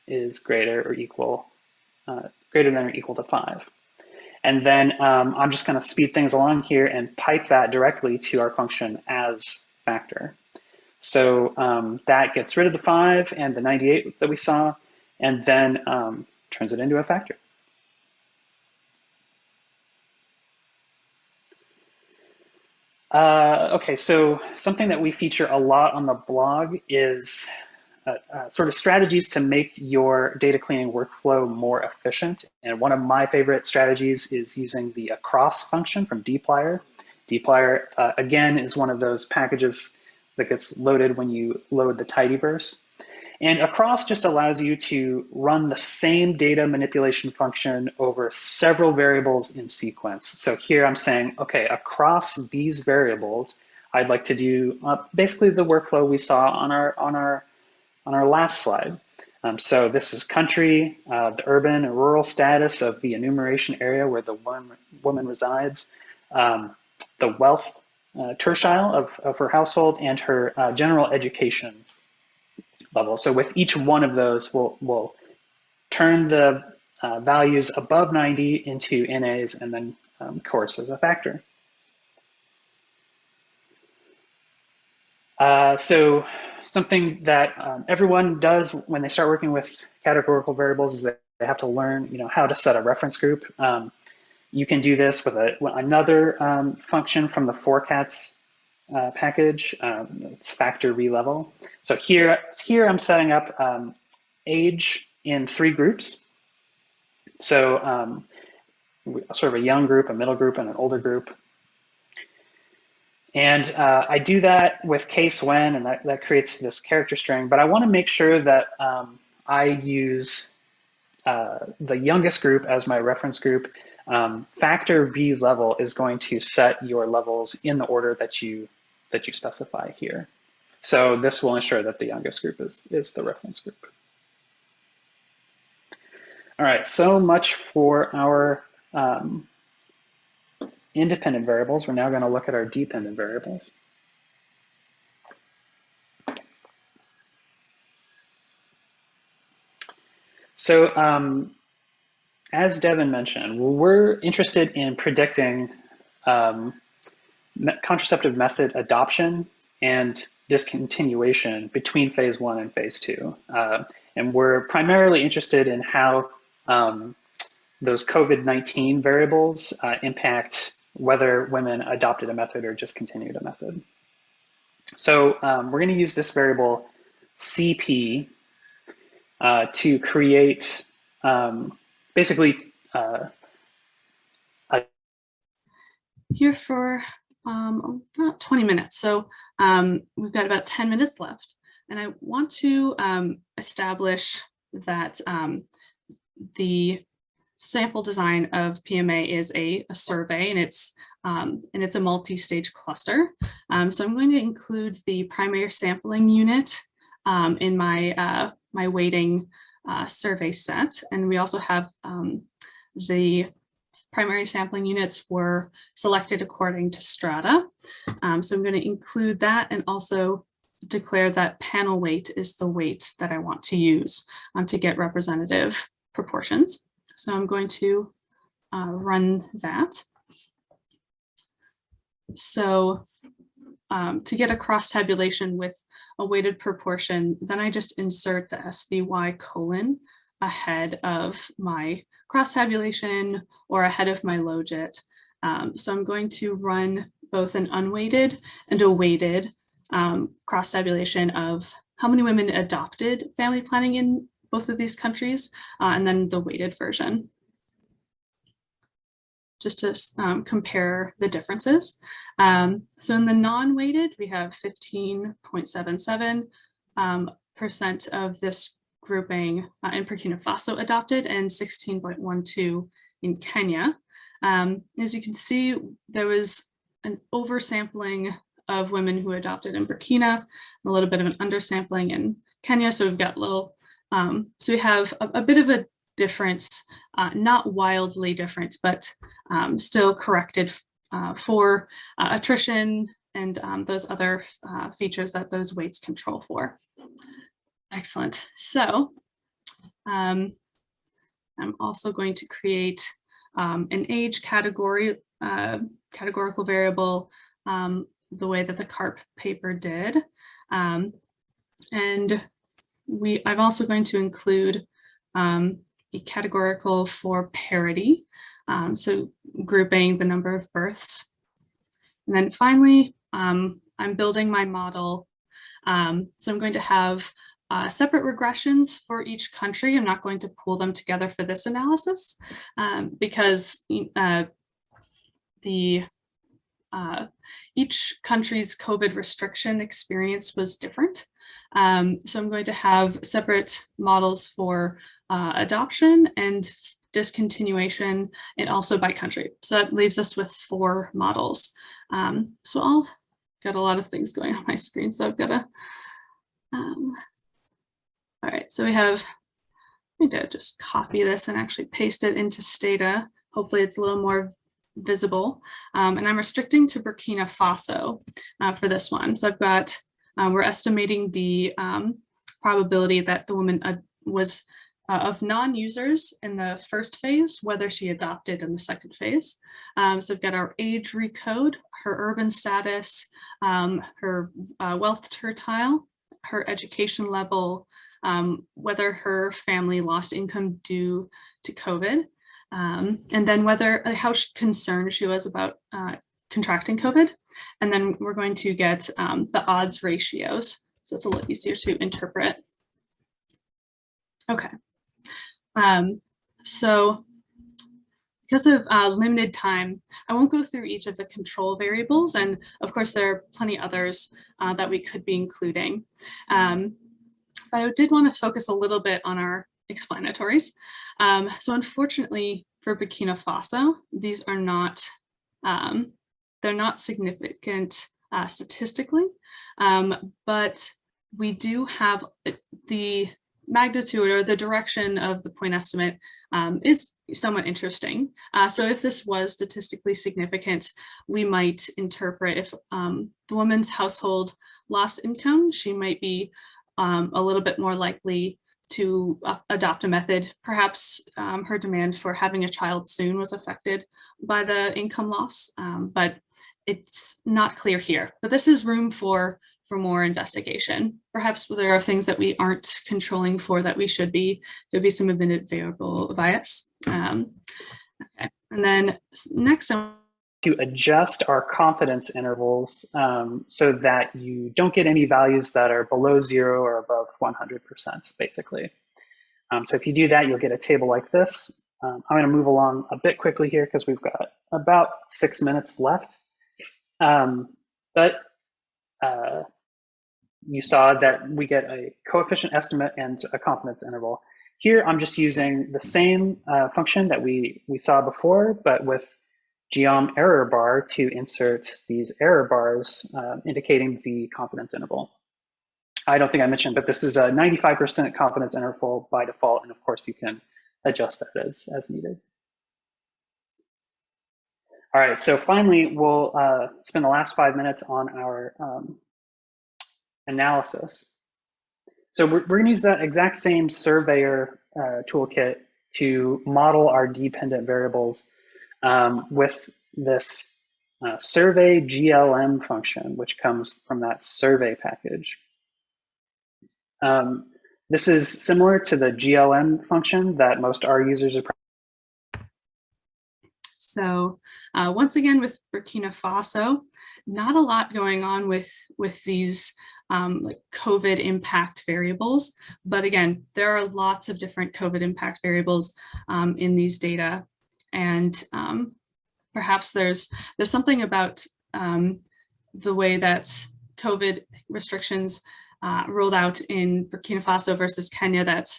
is greater than or equal to 5. And then I'm just going to speed things along here and pipe that directly to our function as factor. So that gets rid of the 5 and the 98 that we saw, and then turns it into a factor. Okay, so something that we feature a lot on the blog is sort of strategies to make your data cleaning workflow more efficient. And one of my favorite strategies is using the across function from dplyr. Dplyr, again, is one of those packages that gets loaded when you load the tidyverse. And across just allows you to run the same data manipulation function over several variables in sequence. So here I'm saying, okay, across these variables, I'd like to do basically the workflow we saw on our last slide. So this is country, the urban and rural status of the enumeration area where the woman resides, the wealth tertile of her household, and her general education level. So with each one of those, we'll turn the values above 90 into NAs and then course as a factor. So something that everyone does when they start working with categorical variables is that they have to learn, how to set a reference group. You can do this with another function from the forcats package. It's factor relevel. So here I'm setting up age in 3 groups. So sort of a young group, a middle group, and an older group. And I do that with case when, and that creates this character string. But I want to make sure that I use the youngest group as my reference group. Factor v level is going to set your levels in the order that you specify here. So this will ensure that the youngest group is the reference group. All right, so much for our independent variables. We're now going to look at our dependent variables. So as Devin mentioned, we're interested in predicting contraceptive method adoption and discontinuation between phase 1 and phase 2. And we're primarily interested in how those COVID-19 variables impact whether women adopted a method or discontinued a method. So we're going to use this variable CP to create basically here for about 20 minutes. So we've got about 10 minutes left. And I want to establish that the sample design of PMA is a survey, and it's a multi-stage cluster. So I'm going to include the primary sampling unit in my my weighting survey set, and we also have the primary sampling units were selected according to strata. So I'm going to include that and also declare that panel weight is the weight that I want to use to get representative proportions. So I'm going to run that. So to get a cross tabulation with a weighted proportion, then I just insert the SVY colon ahead of my cross tabulation or ahead of my logit. So I'm going to run both an unweighted and a weighted cross tabulation of how many women adopted family planning in both of these countries, and then the weighted version, just to compare the differences. So in the non-weighted, we have 15.77% of this grouping in Burkina Faso adopted and 16.12 in Kenya. As you can see, there was an oversampling of women who adopted in Burkina, a little bit of an undersampling in Kenya. So we've got little, so we have a bit of a difference, not wildly different, but still corrected for attrition and those other features that those weights control for. Excellent. So I'm also going to create an age category, categorical variable, the way that the CARP paper did. And I'm also going to include a categorical for parity, so grouping the number of births. And then finally, I'm building my model. So I'm going to have separate regressions for each country. I'm not going to pool them together for this analysis because each country's COVID restriction experience was different. So I'm going to have separate models for adoption and discontinuation, and also by country. So that leaves us with 4 models. So I'll got a lot of things going on my screen, so I've got to, all right, so we have, I need to just copy this and actually paste it into Stata. Hopefully it's a little more visible. And I'm restricting to Burkina Faso for this one. So I've got, we're estimating the probability that the woman was of non-users in the first phase, whether she adopted in the second phase. So we've got our age recode, her urban status, her wealth tertile, her education level, whether her family lost income due to COVID, and then how concerned she was about contracting COVID. And then we're going to get the odds ratios. So it's a little easier to interpret. Okay. So because of limited time, I won't go through each of the control variables. And of course, there are plenty others that we could be including. But I did want to focus a little bit on our explanatories. So unfortunately for Burkina Faso, these are not, they're not significant statistically, but we do have the magnitude or the direction of the point estimate is somewhat interesting. So if this was statistically significant, we might interpret if the woman's household lost income, she might be a little bit more likely to adopt a method. Perhaps her demand for having a child soon was affected by the income loss, but it's not clear here. But this is room for more investigation. Perhaps there are things that we aren't controlling for that we should be. There'd be some admitted variable bias. Okay. And then next, to adjust our confidence intervals so that you don't get any values that are below 0 or above 100%, basically. So if you do that, you'll get a table like this. I'm going to move along a bit quickly here because we've got about 6 minutes left. You saw that we get a coefficient estimate and a confidence interval. Here, I'm just using the same function that we saw before, but with geom error bar to insert these error bars indicating the confidence interval. I don't think I mentioned, but this is a 95% confidence interval by default, and of course you can adjust that as needed. All right, so finally, we'll spend the last 5 minutes on our analysis. So we're going to use that exact same surveyor toolkit to model our dependent variables with this survey GLM function, which comes from that survey package. This is similar to the GLM function that most R users are. So once again, with Burkina Faso, not a lot going on with these like COVID impact variables. But again, there are lots of different COVID impact variables in these data. And perhaps there's something about the way that COVID restrictions rolled out in Burkina Faso versus Kenya that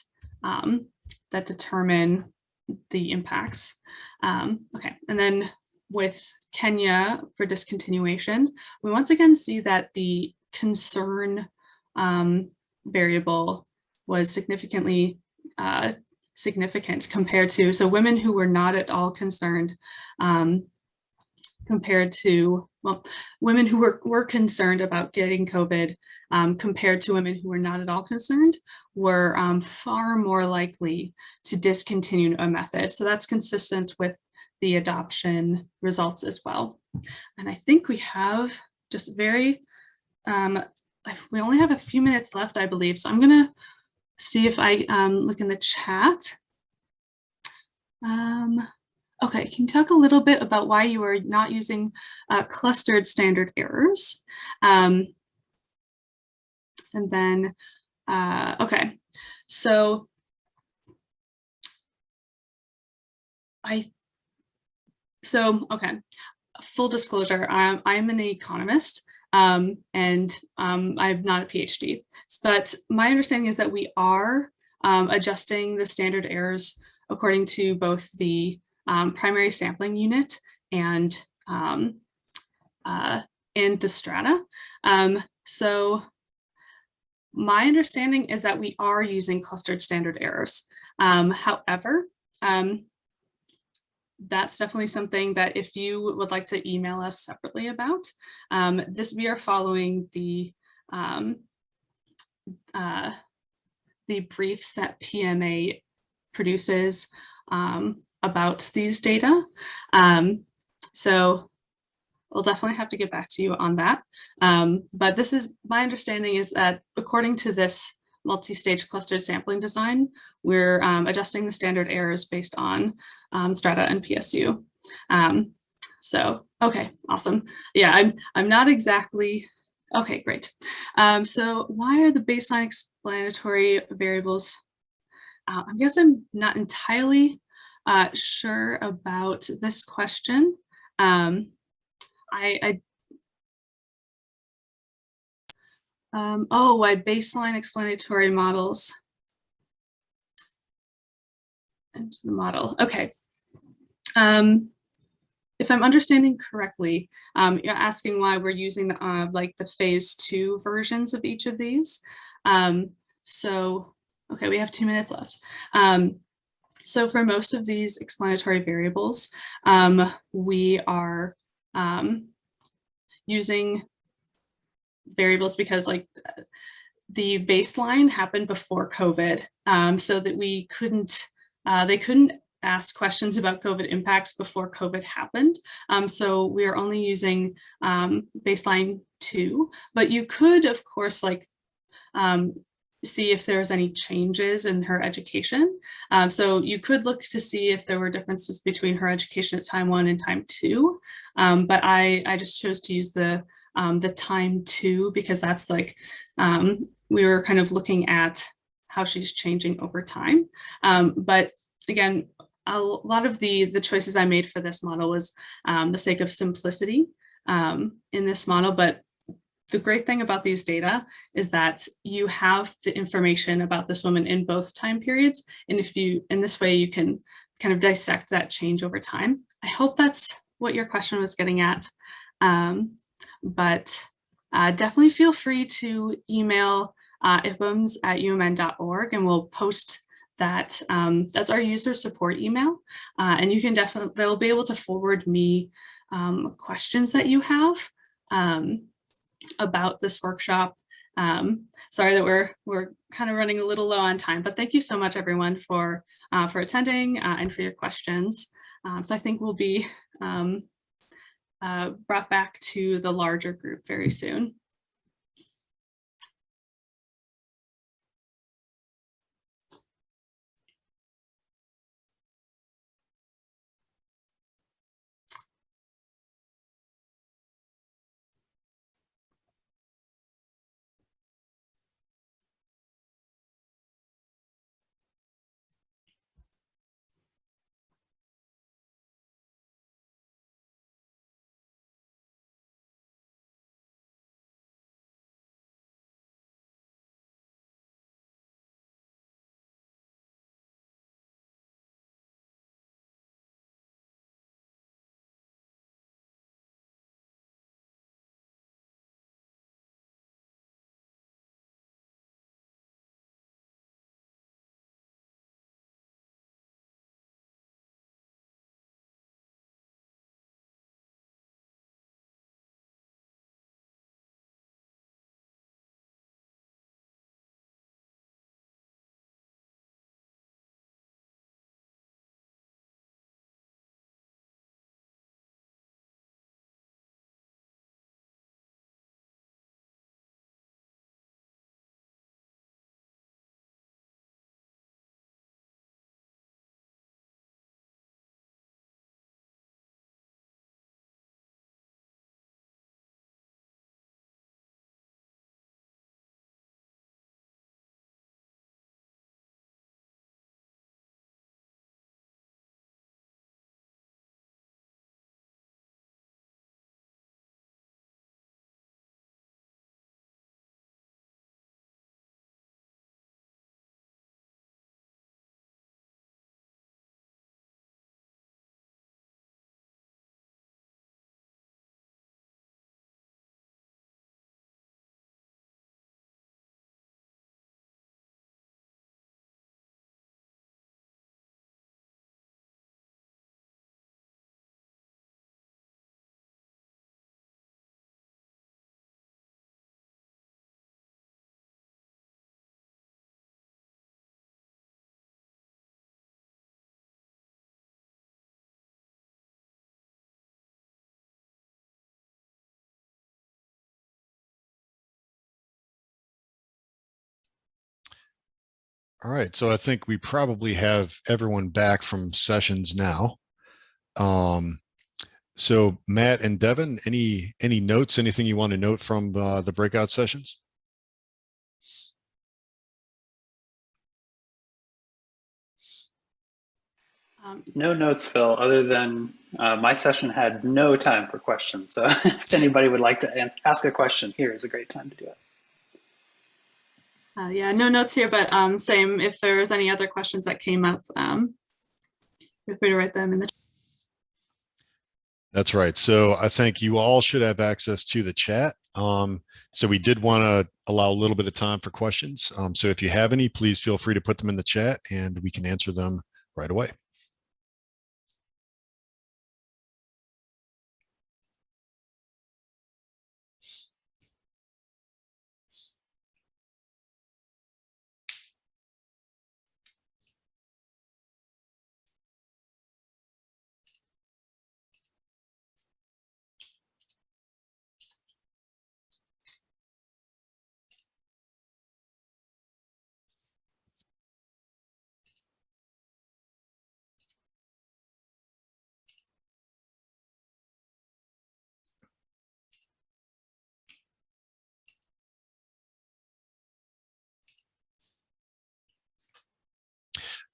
determine the impacts. Okay, and then with Kenya for discontinuation, we once again see that the concern variable was significant compared to, so women who were not at all concerned compared to, well, women who were concerned about getting COVID compared to women who were not at all concerned were far more likely to discontinue a method. So that's consistent with the adoption results as well. And I think we have just we only have a few minutes left, I believe. So I'm gonna see if I look in the chat. Okay, can you talk a little bit about why you are not using clustered standard errors? And then, okay, so okay, full disclosure, I'm an economist and I'm not a PhD, but my understanding is that we are adjusting the standard errors according to both the primary sampling unit and the strata. So my understanding is that we are using clustered standard errors. However, that's definitely something that if you would like to email us separately about, we are following the briefs that PMA produces about these data. So we'll definitely have to get back to you on that. But this is, my understanding is that according to this multi-stage clustered sampling design, we're adjusting the standard errors based on strata and PSU. So, okay, awesome. Yeah, I'm not exactly, okay, great. So why are the baseline explanatory variables? I guess I'm not entirely sure about this question. Oh, why baseline explanatory models into the model. Okay. If I'm understanding correctly, you're asking why we're using like the phase 2 versions of each of these. So, okay, we have 2 minutes left. So for most of these explanatory variables, we are using variables because like the baseline happened before COVID, so that we couldn't, they couldn't ask questions about COVID impacts before COVID happened. So we are only using baseline 2, but you could, of course, like see if there's any changes in her education. So you could look to see if there were differences between her education at time 1 and time 2. But I just chose to use the time 2 because that's like, we were kind of looking at how she's changing over time. But again, a lot of the choices I made for this model was the sake of simplicity in this model. But the great thing about these data is that you have the information about this woman in both time periods. And if you, in this way, you can kind of dissect that change over time. I hope that's what your question was getting at. But definitely feel free to email ipums@umn.org and we'll post that. That's our user support email. And you can definitely, they'll be able to forward me questions that you have about this workshop. Sorry that we're kind of running a little low on time, but thank you so much, everyone, for attending and for your questions. So I think we'll be brought back to the larger group very soon. All right, so I think we probably have everyone back from sessions now. So Matt and Devin, any notes, anything you want to note from the breakout sessions? No notes, Phil, other than my session had no time for questions. So if anybody would like to ask a question, here is a great time to do it. Yeah, no notes here, but same, if there's any other questions that came up, feel free to write them in the chat. That's right. So I think you all should have access to the chat. So we did want to allow a little bit of time for questions. So if you have any, please feel free to put them in the chat and we can answer them right away.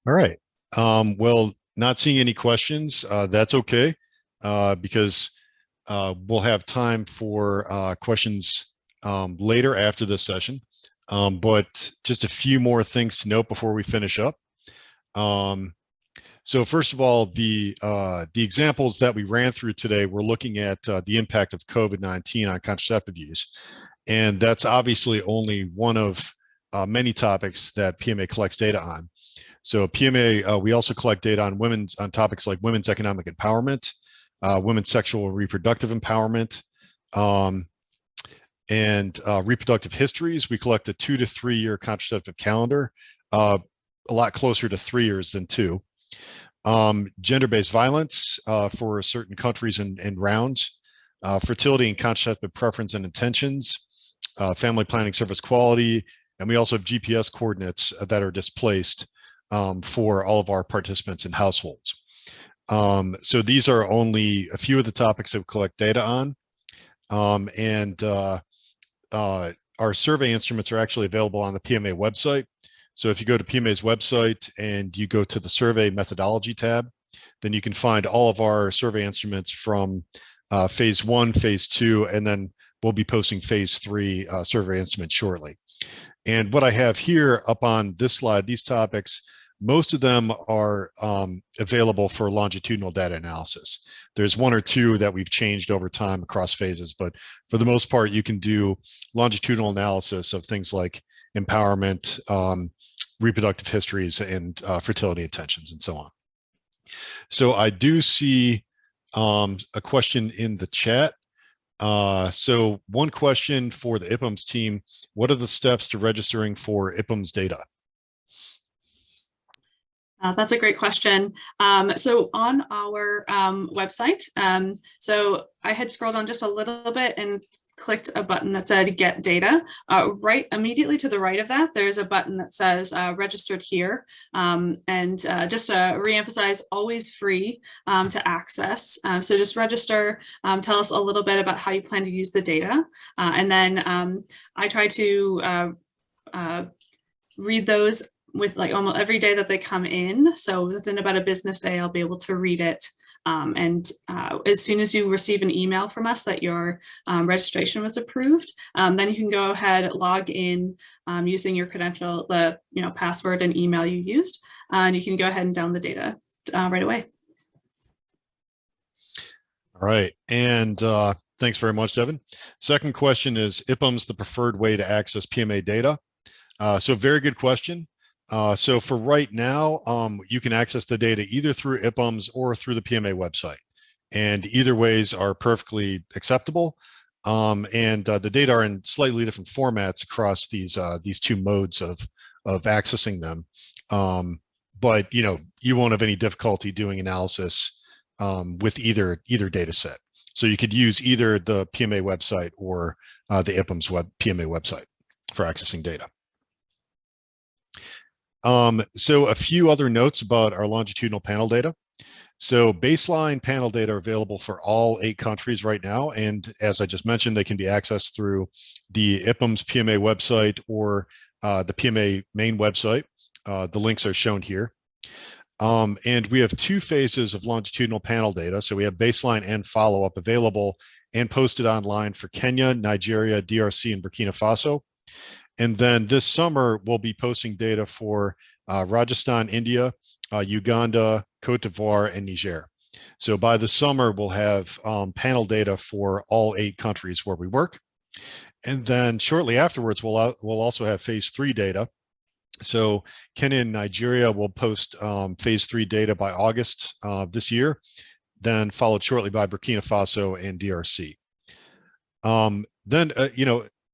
All right. Well, not seeing any questions, that's okay, because we'll have time for questions later after this session. But just a few more things to note before we finish up. So first of all, the examples that we ran through today, we're looking at the impact of COVID-19 on contraceptive use. And that's obviously only one of many topics that PMA collects data on. So PMA, we also collect data on topics like women's economic empowerment, women's sexual and reproductive empowerment, and reproductive histories. We collect a 2 to 3 year contraceptive calendar, a lot closer to 3 years than 2. Gender-based violence for certain countries and rounds, fertility and contraceptive preference and intentions, family planning service quality, and we also have GPS coordinates that are displaced for all of our participants and households. So these are only a few of the topics that we collect data on. Our survey instruments are actually available on the PMA website. So if you go to PMA's website and you go to the survey methodology tab, then you can find all of our survey instruments from phase 1, phase 2, and then we'll be posting phase 3 survey instruments shortly. And what I have here up on this slide, these topics, most of them are available for longitudinal data analysis. There's 1 or 2 that we've changed over time across phases, but for the most part, you can do longitudinal analysis of things like empowerment, reproductive histories, and fertility intentions, and so on. So I do see a question in the chat. So one question for the Ipams team: what are the steps to registering for Ipams data? That's a great question. So on our website, so I had scrolled on just a little bit and clicked a button that said get data. Right immediately to the right of that, there's a button that says registered here. Just to reemphasize, always free to access. So just register, tell us a little bit about how you plan to use the data. And then I try to read those with like almost every day that they come in. So within about a business day, I'll be able to read it. As soon as you receive an email from us that your registration was approved, then you can go ahead, log in using your credential, the password and email you used, and you can go ahead and download the data right away. All right, and thanks very much, Devin. Second question: is Ipams the preferred way to access PMA data? So very good question. So for right now, you can access the data either through Ipams or through the PMA website, and either ways are perfectly acceptable. The data are in slightly different formats across these 2 modes of accessing them. But you won't have any difficulty doing analysis with either data set. So you could use either the PMA website or the Ipams PMA website for accessing data. So a few other notes about our longitudinal panel data. So baseline panel data are available for all 8 countries right now. And as I just mentioned, they can be accessed through the Ipams PMA website or the PMA main website. The links are shown here. And we have 2 phases of longitudinal panel data. So we have baseline and follow-up available and posted online for Kenya, Nigeria, DRC, and Burkina Faso. And then this summer, we'll be posting data for Rajasthan, India, Uganda, Cote d'Ivoire, and Niger. So by the summer, we'll have panel data for all 8 countries where we work. And then shortly afterwards, we'll also have phase 3 data. So Kenya and Nigeria will post phase 3 data by August this year, then followed shortly by Burkina Faso and DRC.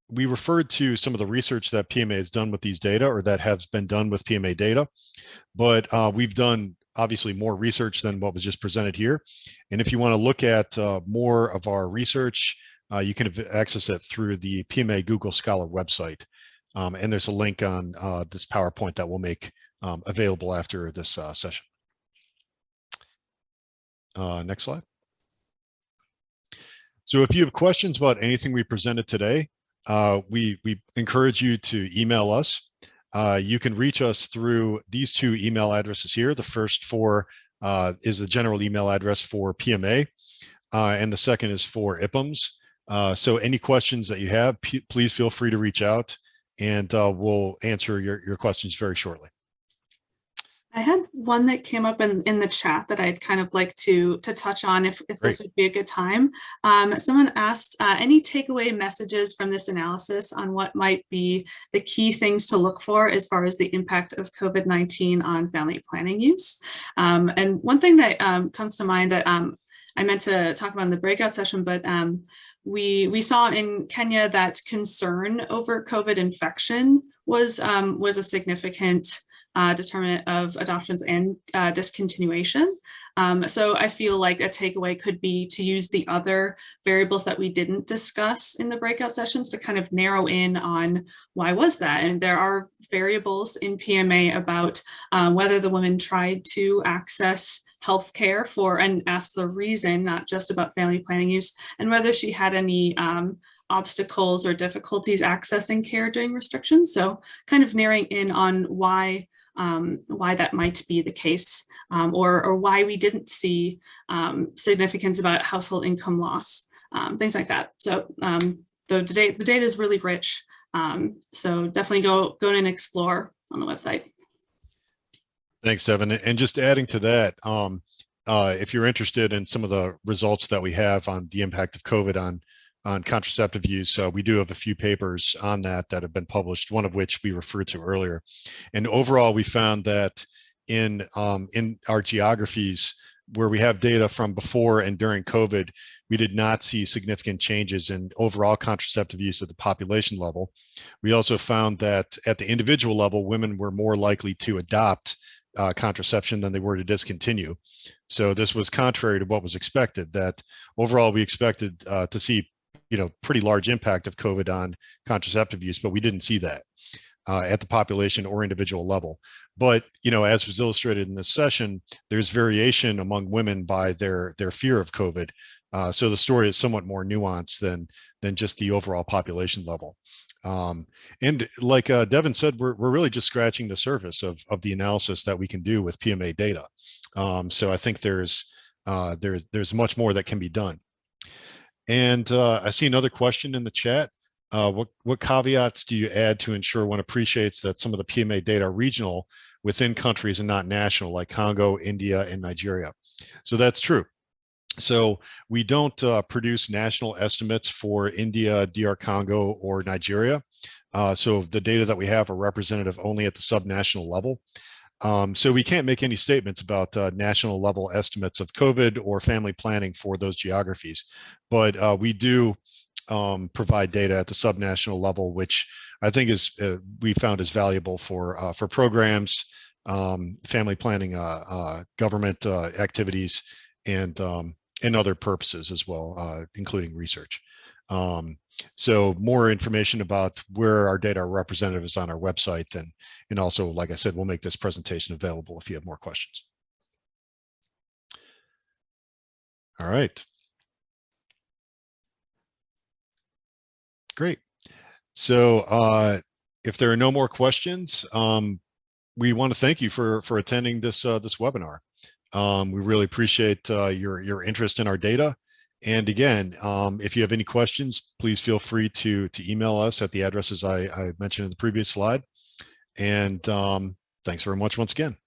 We referred to some of the research that PMA has done with these data, or that has been done with PMA data, but we've done obviously more research than what was just presented here. And if you want to look at more of our research, you can access it through the PMA Google Scholar website. And there's a link on this PowerPoint that we'll make available after this session. Next slide. So if you have questions about anything we presented today, we encourage you to email us. You can reach us through these 2 email addresses here. The first is the general email address for PMA, and the second is for Ipams. So any questions that you have, please feel free to reach out, and we'll answer your questions very shortly. I had one that came up in the chat that I'd kind of like to touch on if this would be a good time. Someone asked any takeaway messages from this analysis on what might be the key things to look for as far as the impact of COVID-19 on family planning use. And one thing that comes to mind that I meant to talk about in the breakout session, but we saw in Kenya that concern over COVID infection was a significant determinant of adoptions and discontinuation. So I feel like a takeaway could be to use the other variables that we didn't discuss in the breakout sessions to kind of narrow in on why was that. And there are variables in PMA about whether the woman tried to access healthcare for and ask the reason, not just about family planning use, and whether she had any obstacles or difficulties accessing care during restrictions. So kind of narrowing in on why that might be the case, or why we didn't see significance about household income loss, things like that. So the data is really rich. So definitely go in and explore on the website. Thanks, Devin. And just adding to that, if you're interested in some of the results that we have on the impact of COVID on contraceptive use, we do have a few papers on that have been published, one of which we referred to earlier. And overall, we found that in our geographies where we have data from before and during COVID, we did not see significant changes in overall contraceptive use at the population level. We also found that at the individual level, women were more likely to adopt contraception than they were to discontinue. So this was contrary to what was expected, that overall we expected to see pretty large impact of COVID on contraceptive use, but we didn't see that at the population or individual level. But as was illustrated in this session, there's variation among women by their fear of COVID. So the story is somewhat more nuanced than just the overall population level. And like Devin said, we're really just scratching the surface of the analysis that we can do with PMA data. So I think there's much more that can be done. And I see another question in the chat. What caveats do you add to ensure one appreciates that some of the PMA data are regional within countries and not national, like Congo, India, and Nigeria? So that's true. So we don't produce national estimates for India, DR Congo, or Nigeria. So the data that we have are representative only at the subnational level. So we can't make any statements about national level estimates of COVID or family planning for those geographies. But we do provide data at the subnational level, which I think is we found is valuable for programs, family planning, government activities, and other purposes as well, including research. So more information about where our data are representative is on our website. And also, like I said, we'll make this presentation available if you have more questions. All right. Great. So if there are no more questions, we want to thank you for attending this webinar. We really appreciate your interest in our data. And again, if you have any questions, please feel free to email us at the addresses I mentioned in the previous slide. And thanks very much once again.